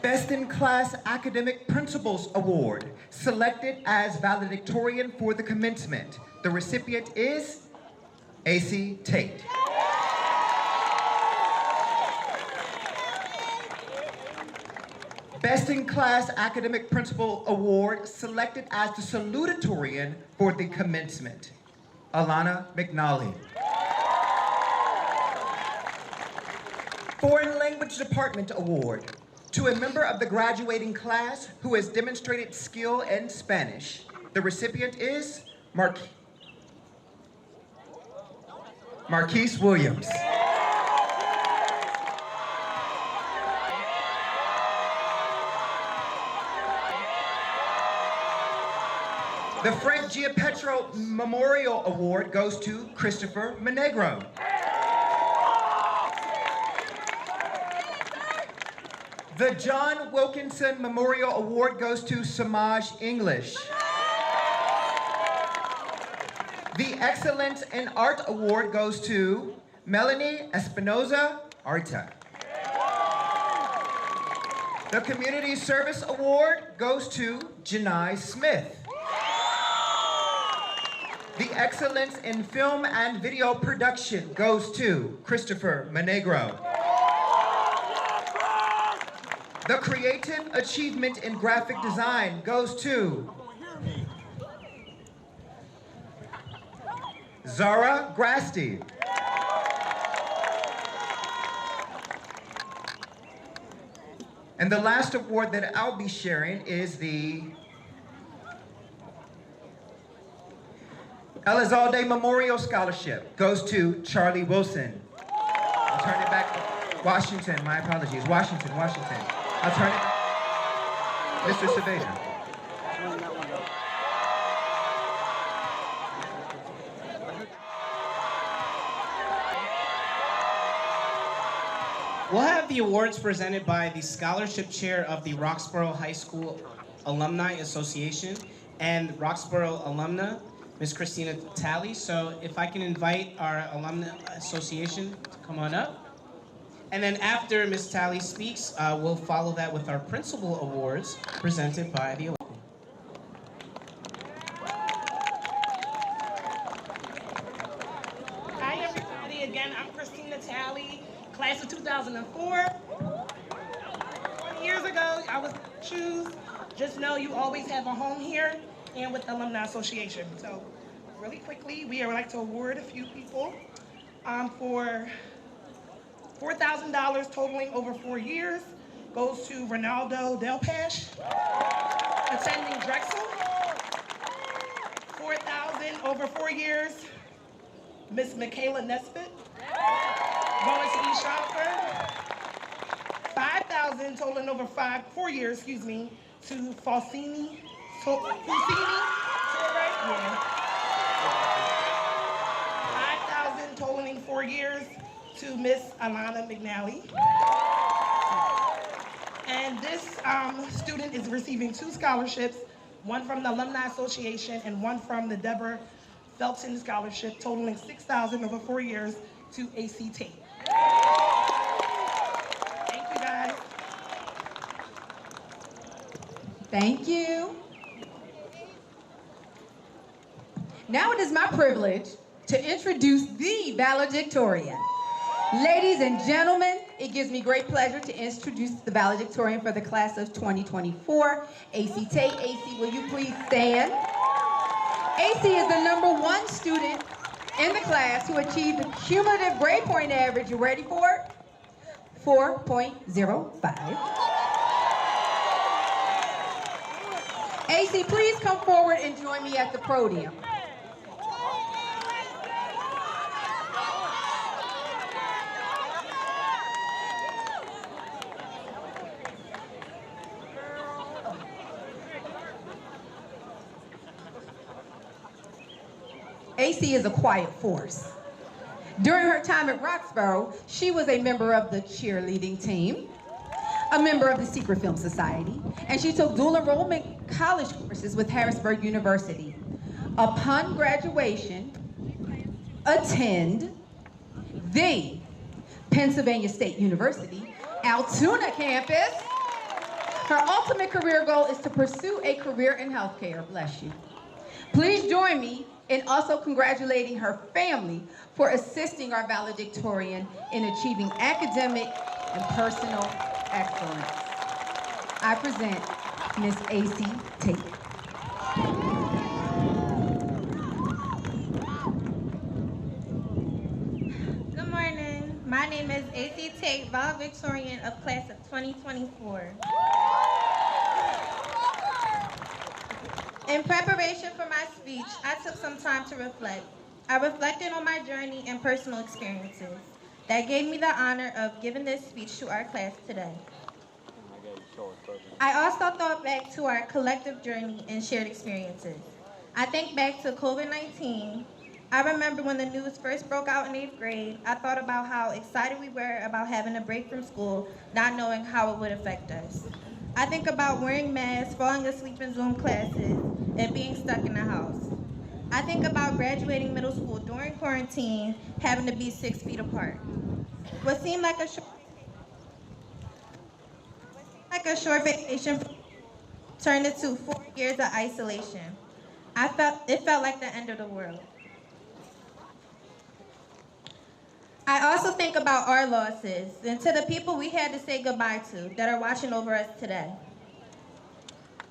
[SPEAKER 7] Best in Class Academic Principals Award, selected as valedictorian for the commencement. The recipient is A.C. Tate. Best in Class Academic Principal Award, selected as the salutatorian for the commencement. Alana McNally. Foreign Language Department Award, to a member of the graduating class who has demonstrated skill in Spanish. The recipient is Marquise Williams. The Frank Giapetro Memorial Award goes to Christopher Monegro. The John Wilkinson Memorial Award goes to Samaj English. The Excellence in Art Award goes to Melanie Espinoza Arta. The Community Service Award goes to Janai Smith. The Excellence in Film and Video Production goes to Christopher Monegro. The Creative Achievement in Graphic Design goes to Zara Grasty. And the last award that I'll be sharing is the Elizalde Memorial Scholarship. Goes to Charlie Wilson. I'll turn it back. Washington, my apologies. Washington. I'll turn it. Mr. Cerveja.
[SPEAKER 6] We'll have the awards presented by the scholarship chair of the Roxborough High School Alumni Association and Roxborough alumna, Ms. Kristina Talley. So if I can invite our Alumni Association to come on up. And then after Ms. Talley speaks, we'll follow that with our principal awards presented by the alumni.
[SPEAKER 8] years ago, I was shoes. Just know you always have a home here and with the Alumni Association. So really quickly, we would like to award a few people for $4,000 totaling over 4 years. Goes to Ronaldo Delpash, attending Drexel. $4,000 over 4 years. Miss Michaela Nesbitt, going to East Stroudsburg. $5,000 totaling over 4 years, excuse me, to Faustini Torre. Yeah. $5,000 totaling 4 years to Miss Alana McNally. And this student is receiving 2 scholarships, one from the Alumni Association and one from the Deborah Felton Scholarship, totaling $6,000 over 4 years to AC Tate. Thank you, guys.
[SPEAKER 1] Thank you. Now it is my privilege to introduce the valedictorian. Ladies and gentlemen, it gives me great pleasure to introduce the valedictorian for the class of 2024, AC Tate. AC, will you please stand? AC is the #1 student in the class who achieved the cumulative grade point average, you ready for it? 4.05. AC, please come forward and join me at the podium. AC is a quiet force. During her time at Roxborough, she was a member of the cheerleading team, a member of the Secret Film Society, and she took dual enrollment college courses with Harrisburg University. Upon graduation, attend the Pennsylvania State University, Altoona campus. Her ultimate career goal is to pursue a career in healthcare. Bless you. Please join me in also congratulating her family for assisting our valedictorian in achieving academic and personal excellence. I present Miss AC Tate.
[SPEAKER 9] Good morning. My name is AC Tate, valedictorian of class of 2024. In preparation for my speech, I took some time to reflect. I reflected on my journey and personal experiences that gave me the honor of giving this speech to our class today. I also thought back to our collective journey and shared experiences. I think back to COVID-19. I remember when the news first broke out in 8th grade, I thought about how excited we were about having a break from school, not knowing how it would affect us. I think about wearing masks, falling asleep in Zoom classes, and being stuck in the house. I think about graduating middle school during quarantine, having to be 6 feet apart. What seemed like a short vacation turned into 4 years of isolation. It felt like the end of the world. I also think about our losses and to the people we had to say goodbye to that are watching over us today.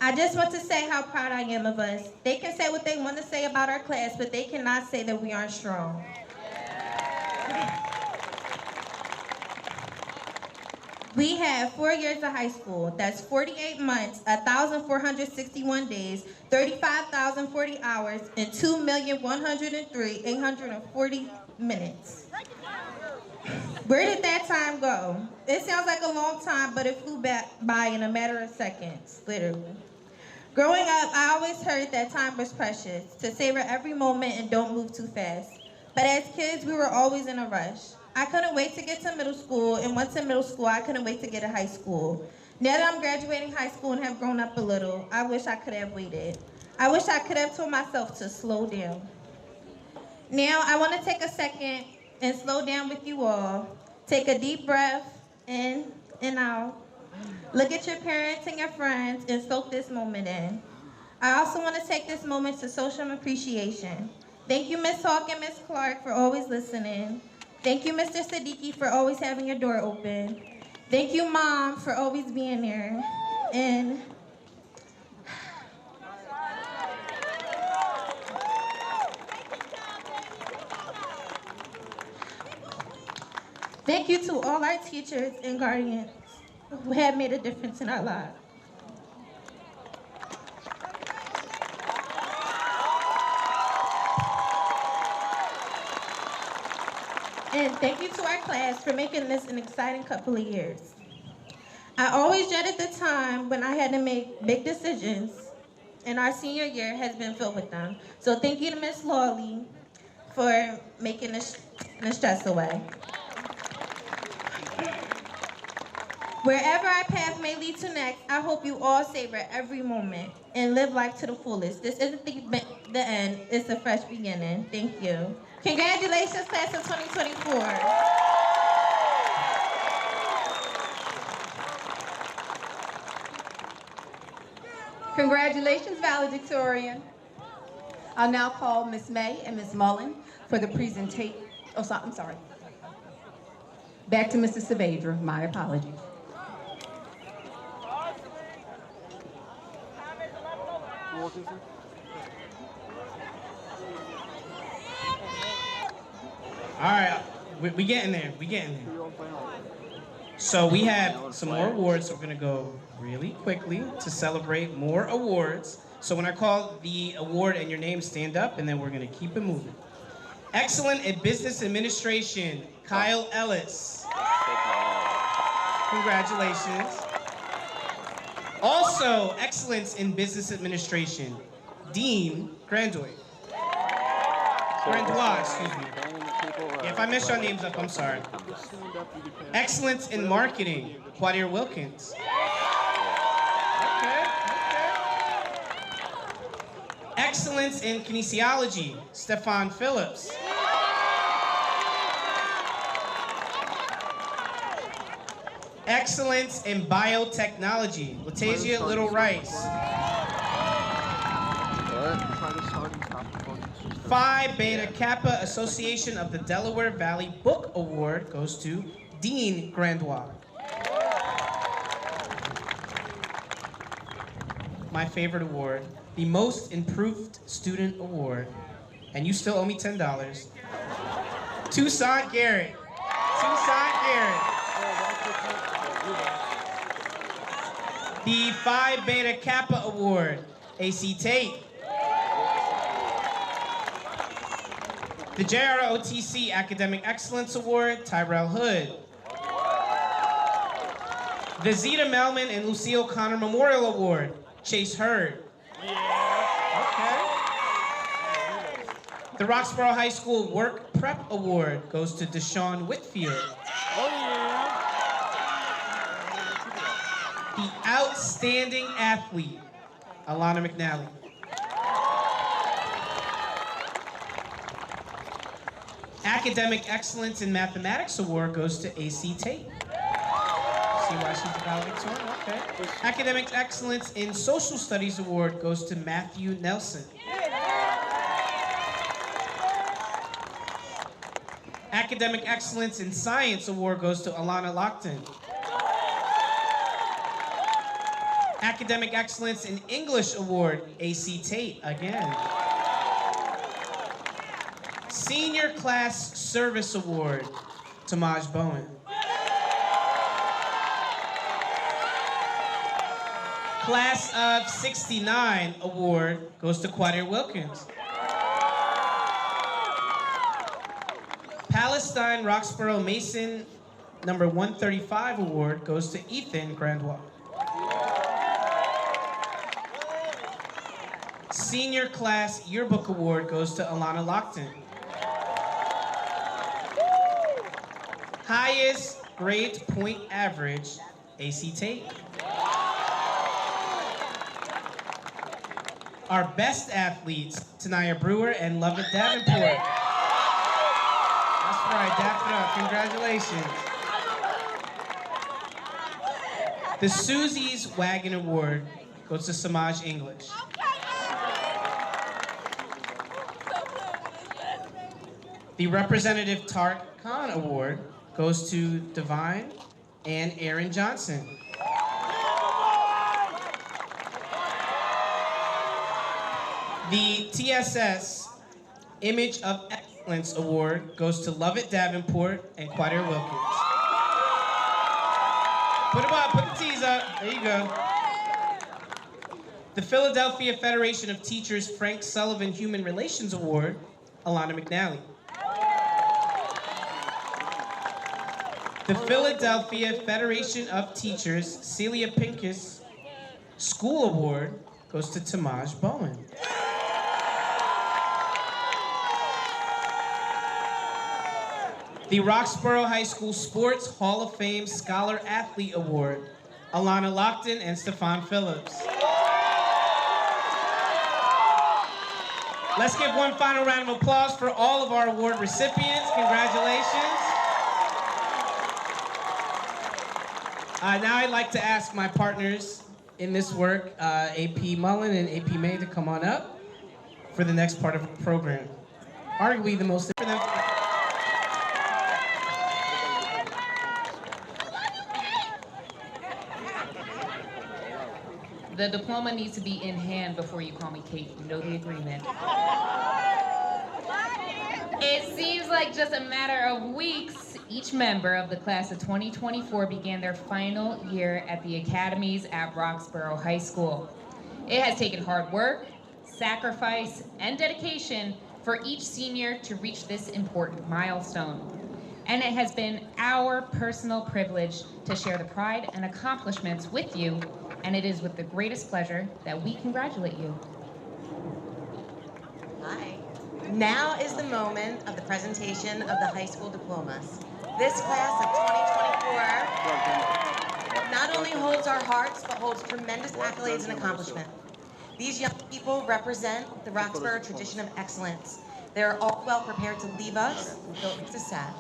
[SPEAKER 9] I just want to say how proud I am of us. They can say what they want to say about our class, but they cannot say that we aren't strong. We have 4 years of high school. That's 48 months, 1,461 days, 35,040 hours, and 2,103,840 minutes. Where did that time go? It sounds like a long time, but it flew by in a matter of seconds, literally. Growing up, I always heard that time was precious, to savor every moment and don't move too fast. But as kids, we were always in a rush. I couldn't wait to get to middle school, and once in middle school, I couldn't wait to get to high school. Now that I'm graduating high school and have grown up a little, I wish I could have waited. I wish I could have told myself to slow down. Now, I want to take a second and slow down with you all. Take a deep breath in and out. Look at your parents and your friends and soak this moment in. I also want to take this moment to show some appreciation. Thank you, Ms. Hawk and Ms. Clark, for always listening. Thank you, Mr. Siddiqui, for always having your door open. Thank you, Mom, for always being there. And thank you to all our teachers and guardians who have made a difference in our lives. And thank you to our class for making this an exciting couple of years. I always dreaded the time when I had to make big decisions, and our senior year has been filled with them. So thank you to Ms. Lawley for making the stress away. Wherever our path may lead to next, I hope you all savor every moment and live life to the fullest. This isn't the end, it's a fresh beginning. Thank you. Congratulations, class of 2024.
[SPEAKER 1] Congratulations, valedictorian. I'll now call Ms. May and Ms. Mullen for the presentation. Oh, I'm sorry. Back to Mr. Saavedra. My apologies.
[SPEAKER 6] All right, we getting there. So we have some more awards. So we're gonna go really quickly to celebrate more awards. So when I call the award and your name, stand up, and then we're gonna keep it moving. Excellent in Business Administration, Kyle Ellis. Congratulations. Also, excellence in Business Administration, Dean Grandois. Grandois, excuse me. Yeah, if I mess your names up, I'm sorry. Excellence in Marketing, Quadir Wilkins. Okay. Excellence in Kinesiology, Stefan Phillips. Excellence in Biotechnology, Latasia Little Rice. Phi Beta Kappa Association of the Delaware Valley Book Award goes to Dean Grandois. My favorite award, the Most Improved Student Award, and you still owe me $10. Toussaint Garrett. The Phi Beta Kappa Award, AC Tate. The JROTC Academic Excellence Award, Tyrell Hood. The Zeta Melman and Lucille Connor Memorial Award, Chase Hurd. Okay. The Roxborough High School Work Prep Award goes to Deshaun Whitfield. The Outstanding Athlete, Alana McNally. Academic Excellence in Mathematics Award goes to AC Tate. See why she's the valedictorian? Okay. Academic Excellence in Social Studies Award goes to Matthew Nelson. Academic Excellence in Science Award goes to Alana Lockton. Academic Excellence in English Award, AC Tate again. Senior Class Service Award, Tamaj Bowen. Class of '69 Award goes to Quadir Wilkins. Palestine Roxborough Mason number 135 Award goes to Ethan Grandois. Senior Class Yearbook Award goes to Alana Lockton. Highest grade point average, AC Tate. Our best athletes, Tanaya Brewer and Lovett Davenport. That's right, dap it up, congratulations. The Susie's Wagon Award goes to Samaj English. The Representative Tark Khan Award goes to Divine and Aaron Johnson. The TSS Image of Excellence Award goes to Lovett Davenport and Quadir Wilkins. Put them up, put the T's up. There you go. The Philadelphia Federation of Teachers Frank Sullivan Human Relations Award, Alana McNally. The Philadelphia Federation of Teachers Celia Pincus School Award goes to Tamaj Bowen. The Roxborough High School Sports Hall of Fame Scholar Athlete Award, Alana Lockton and Stefan Phillips. Let's give one final round of applause for all of our award recipients. Congratulations. Now I'd like to ask my partners in this work, AP Mullen and AP May, to come on up for the next part of the program. Arguably the most important.
[SPEAKER 10] The diploma needs to be in hand before you call me Kate. You know the agreement. It seems like just a matter of weeks, each member of the class of 2024 began their final year at the academies at Roxborough High School. It has taken hard work, sacrifice, and dedication for each senior to reach this important milestone. And it has been our personal privilege to share the pride and accomplishments with you, and it is with the greatest pleasure that we congratulate you.
[SPEAKER 11] Hi. Now is the moment of the presentation of the high school diplomas. This class of 2024 not only holds our hearts, but holds tremendous accolades and accomplishment. These young people represent the Roxborough tradition of excellence. They are all well prepared to leave us, this is sad,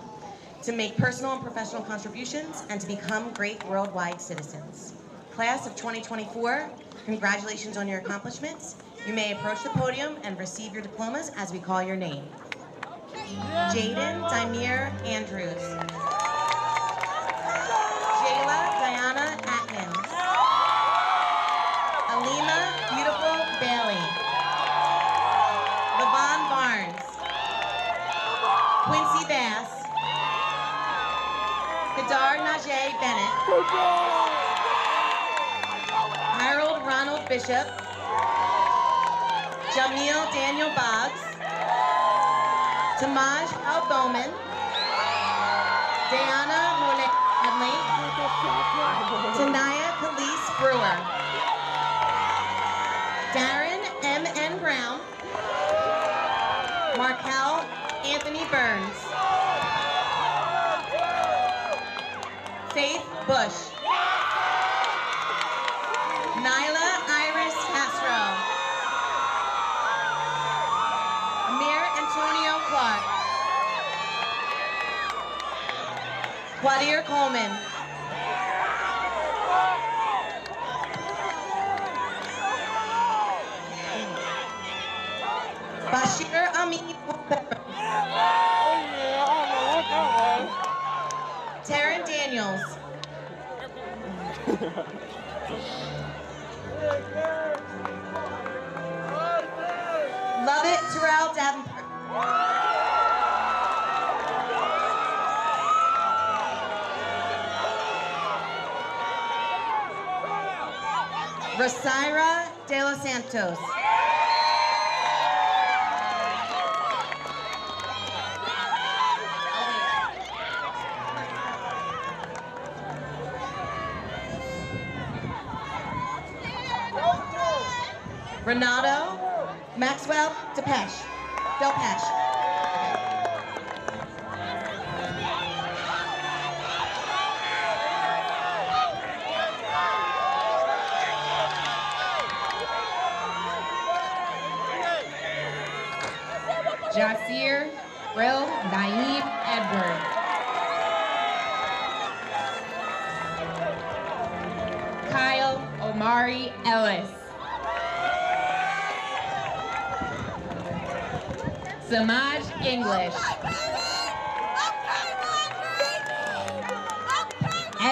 [SPEAKER 11] to make personal and professional contributions and to become great worldwide citizens. Class of 2024, congratulations on your accomplishments. You may approach the podium and receive your diplomas as we call your name. Jaden Dimir Andrews. Jayla Diana Atkins. Alima Beautiful Bailey. Levon Barnes. Quincy Bass. Kadar Najee Bennett. Harold Ronald Bishop. Jamil Daniel Boggs. Tamaj Al Bowman. Diana Monet Hadley. Tanaya Khalees Brewer. Darren M.N. Brown. Markel Anthony Burns. Faith Bush. Nyla Iris Castro. Amir Antonio Clark. Quadir Coleman. Bashir Amin Taryn Daniels. Love it, Terrell Davenport. Rosaira De Los Santos. Renato Maxwell Delpeche.
[SPEAKER 10] Jasir Brill Naeem Edward. Kyle Omari Ellis. Samaj English.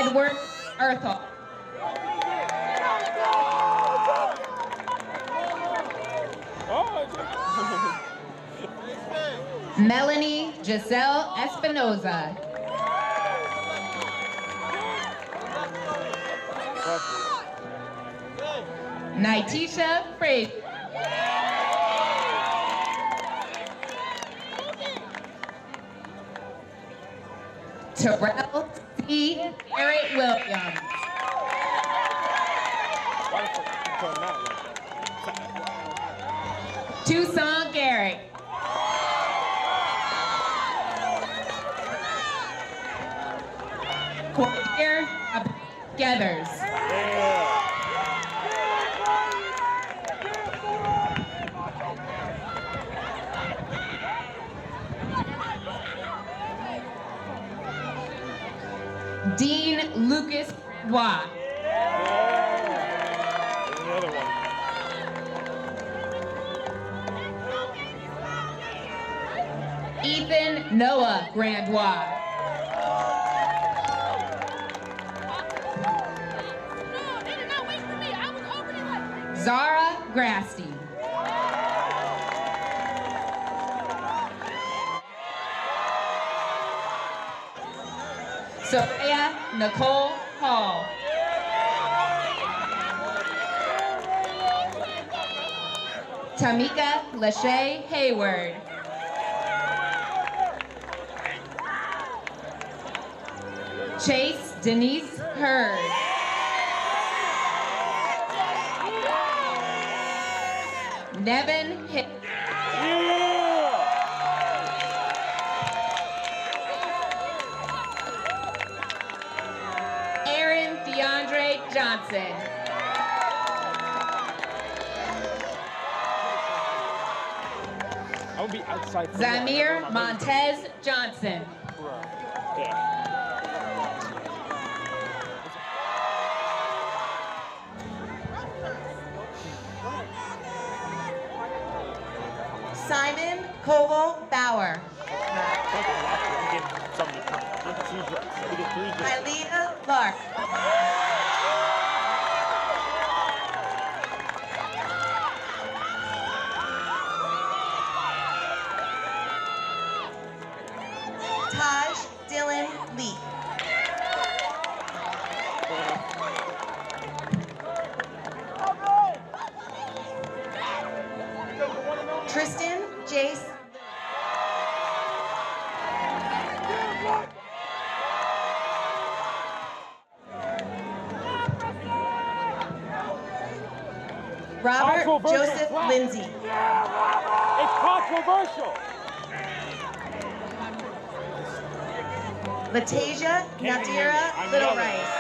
[SPEAKER 10] Edward Earthall. Melanie Giselle Espinoza. Nitisha Frazier. Terrell C. Garrett Williams. Tucson Garrett. Quavier Gathers. Dean Lucas Watt. Ethan Noah Grandois. Zara Grasty. Sophia Nicole Hall. Tamika Lachey Hayward. Chase Denise Hurd. Nevin Hitt. Aaron DeAndre Johnson.
[SPEAKER 12] I would be outside.
[SPEAKER 10] Zamir Montez Johnson.
[SPEAKER 11] Simon Koval Bauer. Ilea Lark. Taj Dylan Lee. Tristan Jace. Robert Joseph Lindsay.
[SPEAKER 12] It's controversial.
[SPEAKER 11] Latasia Nadira Little Rice.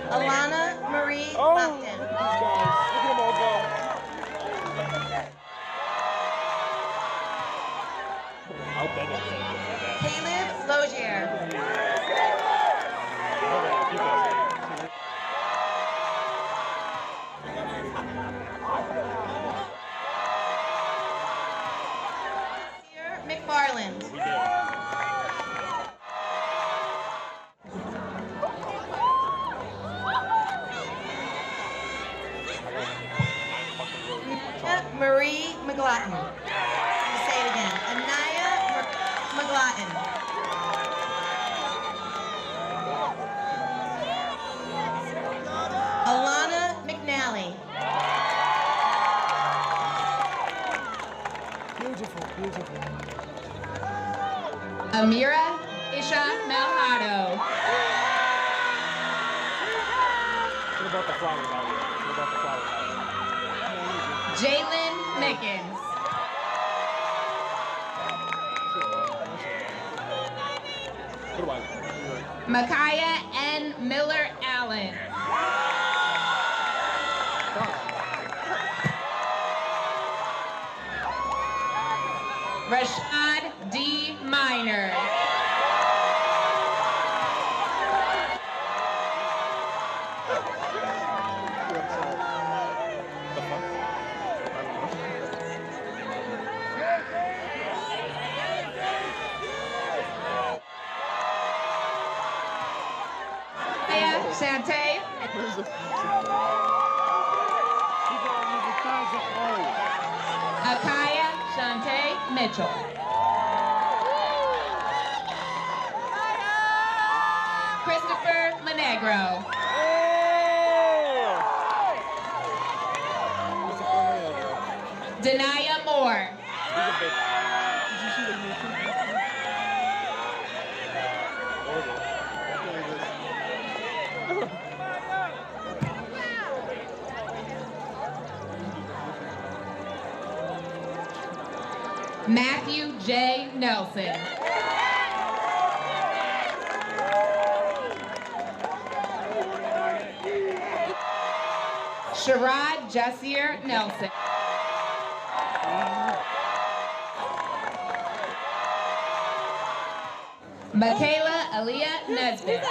[SPEAKER 11] Alana Marie Lupton.
[SPEAKER 12] Look at them all go.
[SPEAKER 11] Caleb Logier. McFarland. Marie McLaughlin. Let me say it again. Anaya McLaughlin. Alana McNally.
[SPEAKER 12] Beautiful, beautiful.
[SPEAKER 10] Amira Isha Malhado.
[SPEAKER 12] What about the flowers out here? What about the flowers out here?
[SPEAKER 10] Jalen Mickens. Micaiah N. Miller Allen. Rashad D. Minor. Shantae. Akaya Shantae Mitchell. Christopher Monegro. Denaya Moore. Matthew J. Nelson. Sherrod Jessier Nelson. Michaela Aaliyah Nesbitt.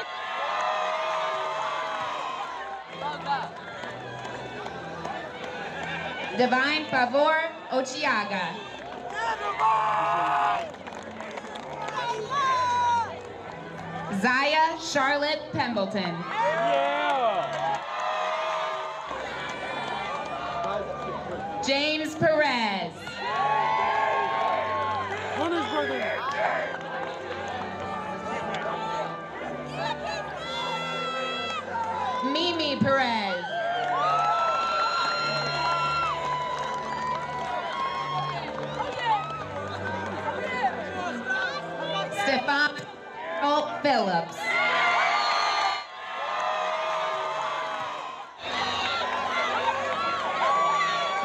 [SPEAKER 10] Divine Favor Ochiaga. Zaya Charlotte Pembleton. James Perez. Mimi Perez. Stefan Phillips.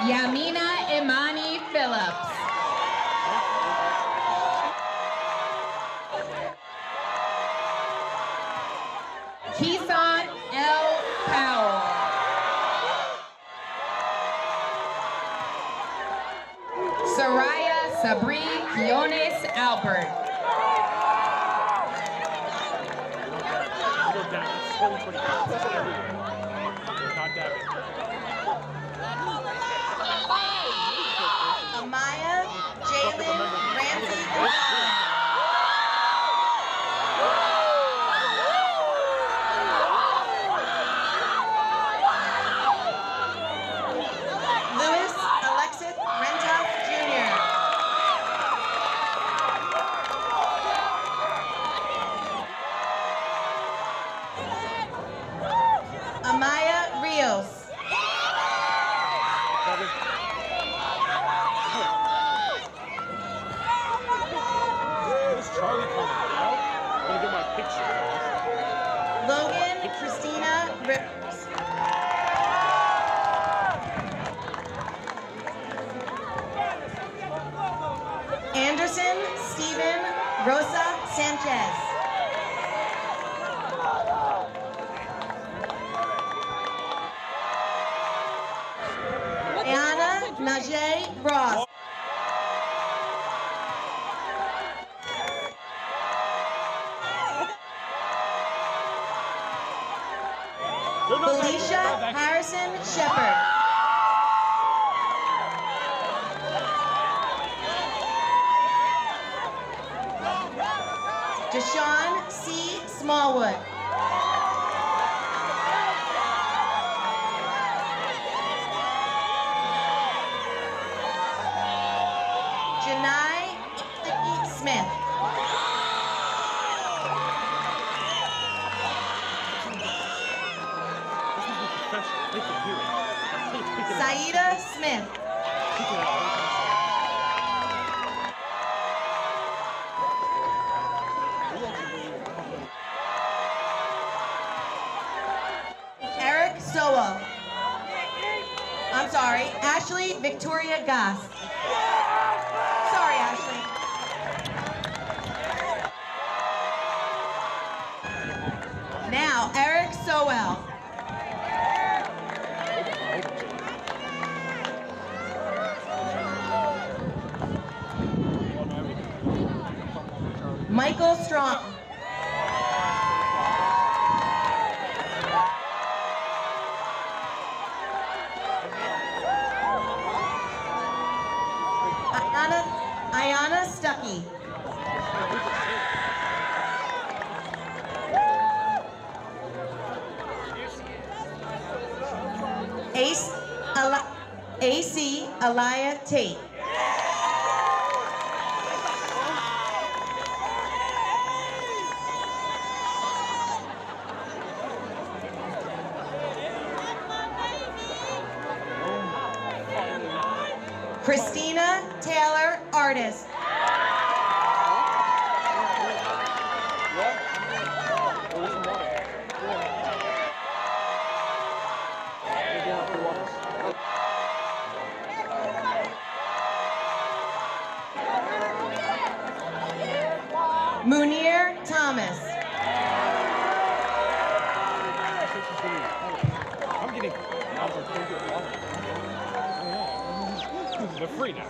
[SPEAKER 10] Yamina Imani Phillips. Keeson L. Powell. Soraya Sabri Quiones Albert.
[SPEAKER 11] Amaya Jalen Ramsey. Louis Alexis Rentoff Jr. Amaya Rios. Logan Christina Rivers. Anderson Stephen Rosa Sanchez. Anna Najee Ross. Felicia Harrison Shepard. Deshaun C. Smallwood. Janai Smith. Saida Smith. Eric Sowell. I'm sorry, Ashley Victoria Goss. Sorry, Ashley. Now, Eric Sowell. Michael Strong. Ayana Stuckey. AC Aliyah Tate. Christina Taylor Artist. Munir Thomas.
[SPEAKER 12] I'm getting. They're free now.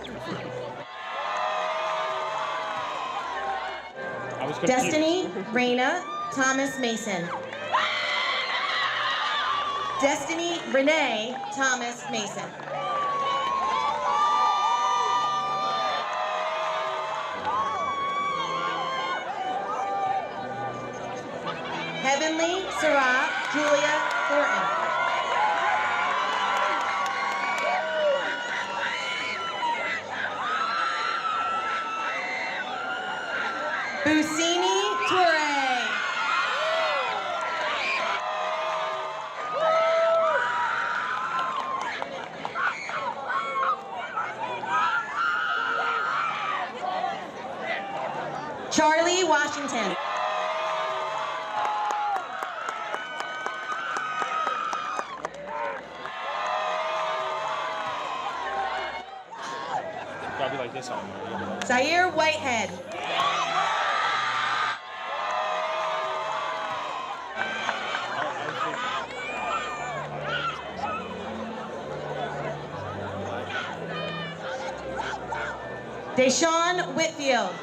[SPEAKER 12] I was confused.
[SPEAKER 11] Destiny Raina Thomas Mason. Destiny Renee Thomas Mason. Heavenly Sarah Julia Thornton. Busini Toure. Charlie Washington.
[SPEAKER 12] Gotta be like this on there.
[SPEAKER 11] Zaire Whitehead. Deshaun Whitfield.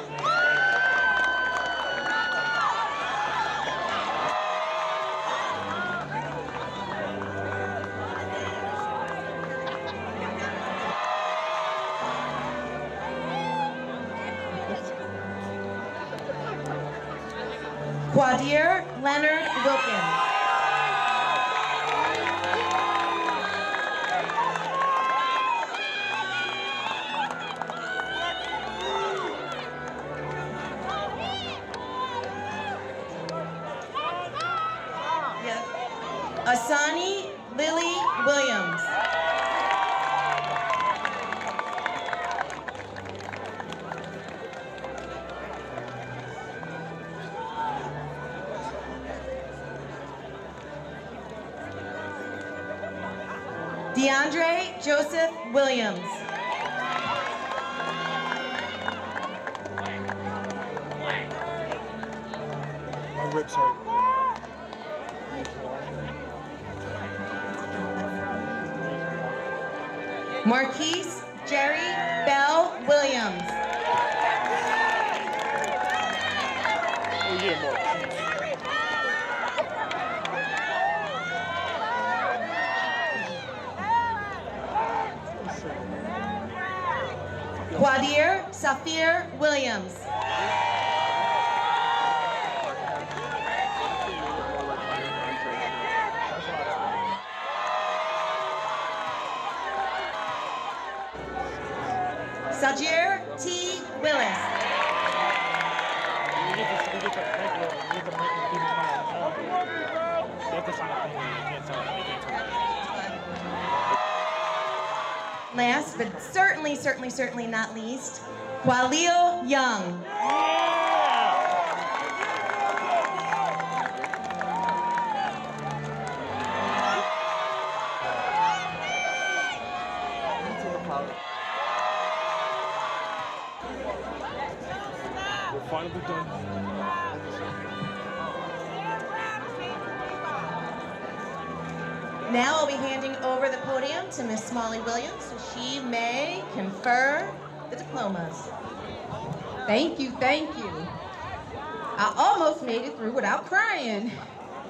[SPEAKER 11] Quadir Leonard Wilkins. Asani Lily Williams. DeAndre Joseph Williams.
[SPEAKER 12] My ribs hurt.
[SPEAKER 11] Marquise Jerry Bell Williams.
[SPEAKER 12] Oh, yeah, more.
[SPEAKER 11] Quadir Safir Williams. Sajir T. Willis. Last, but certainly not least, Walil Young.
[SPEAKER 12] We're finally done.
[SPEAKER 11] Now I'll be handing over the podium to Miss Smalley Williams so she may confer the diplomas.
[SPEAKER 1] Thank you, thank you. I almost made it through without crying.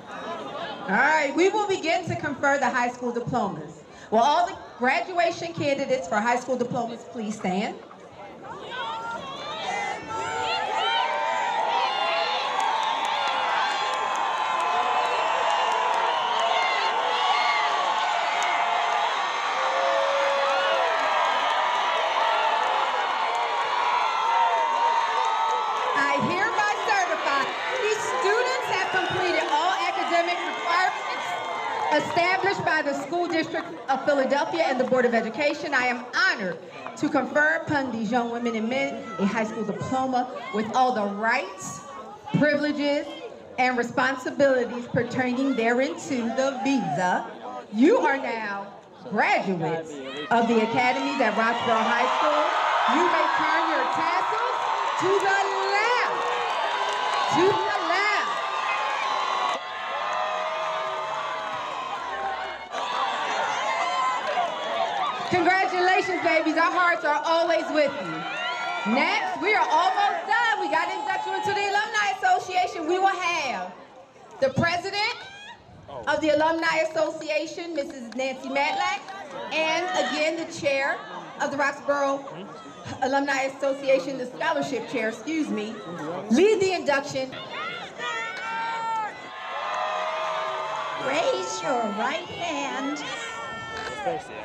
[SPEAKER 1] All right, we will begin to confer the high school diplomas. Will all the graduation candidates for high school diplomas please stand?
[SPEAKER 13] Established by the School District of Philadelphia and the Board of Education, I am honored to confer upon these young women and men a high school diploma with all the rights, privileges, and responsibilities pertaining thereunto the visa. You are now graduates of the academies at Roxborough High School. You may turn your tassels to the left. To the left. Congratulations, babies. Our hearts are always with you. Next, we are almost done. We got to induct you into the Alumni Association. We will have the president of the Alumni Association, Mrs. Nancy Matlack, and again, the chair of the Roxborough Alumni Association, the scholarship chair, excuse me, lead the induction.
[SPEAKER 14] Raise your right hand,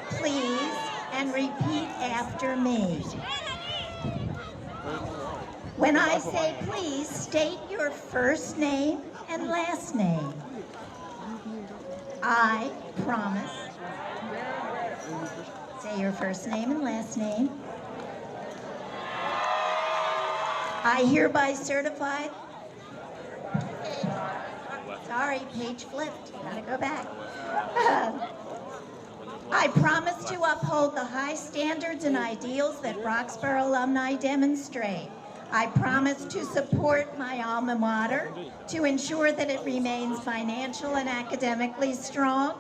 [SPEAKER 14] please, and repeat after me. When I say please, state your first name and last name. I promise. Say your first name and last name. I hereby certify. Sorry, page flipped. Gotta go back. I promise to uphold the high standards and ideals that Roxborough alumni demonstrate. I promise to support my alma mater, to ensure that it remains financial and academically strong,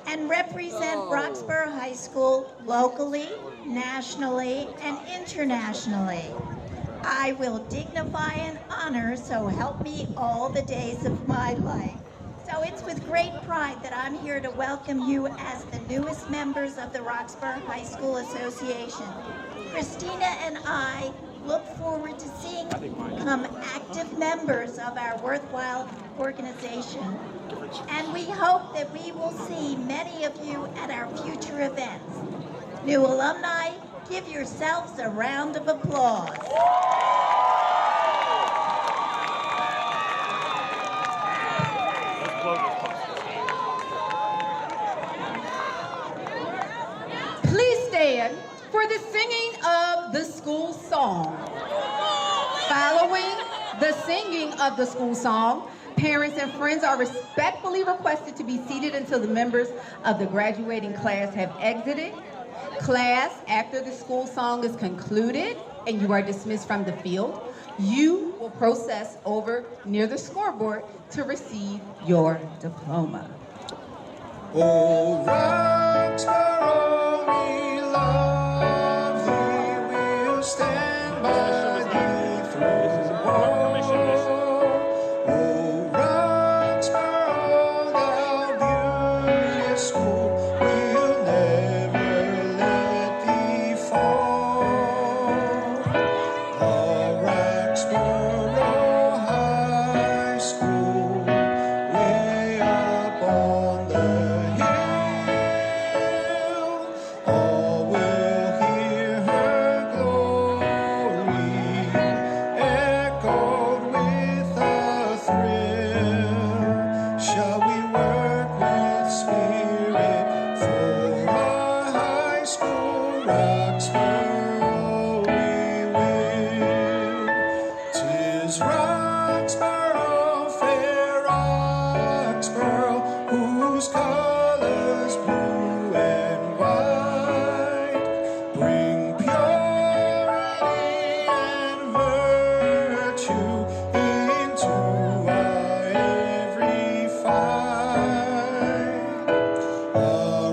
[SPEAKER 14] and represent Roxborough High School locally, nationally, and internationally. I will dignify and honor, so help me all the days of my life. So it's with great pride that I'm here to welcome you as the newest members of the Roxborough High School Association. Kristina and I look forward to seeing you become active members of our worthwhile organization. And we hope that we will see many of you at our future events. New alumni, give yourselves a round of applause.
[SPEAKER 13] Please stand for the singing of the school song. Following the singing of the school song, parents and friends are respectfully requested to be seated until the members of the graduating class have exited. Class, after the school song is concluded and you are dismissed from the field, you will process over near the scoreboard to receive your diploma.
[SPEAKER 15] Oh, Roxborough, we love thee, we'll stand by thee through all. Oh, Roxborough, thou beauteous school, we'll never let thee fall. The Roxborough High School, way up on the all will hear her glory, echoed with a thrill. Shall we work with spirit for our high school, Roxborough we will. 'Tis Roxborough, fair Roxborough, whose colors blue and white bring purity and virtue into our every fight. A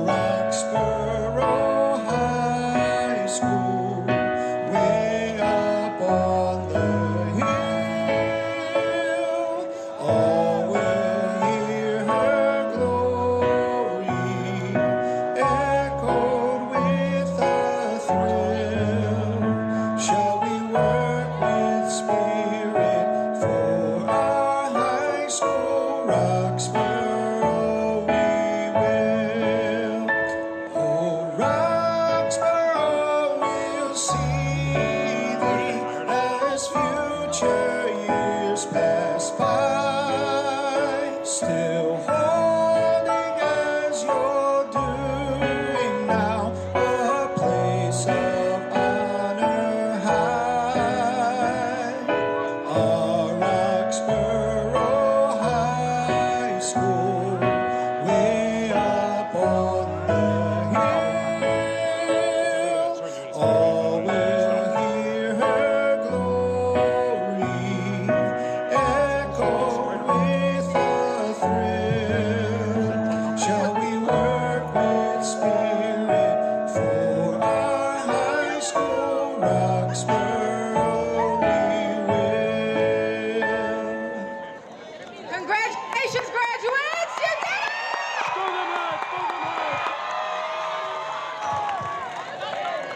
[SPEAKER 15] Roxborough High School.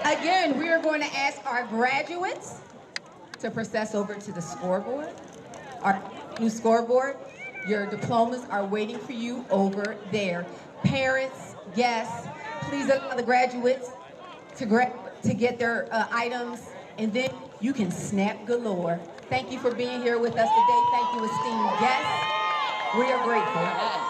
[SPEAKER 13] Again, we are going to ask our graduates to process over to the scoreboard, our new scoreboard. Your diplomas are waiting for you over there. Parents, guests, please allow the graduates to get their items, and then you can snap galore. Thank you for being here with us today. Thank you, esteemed guests. We are grateful.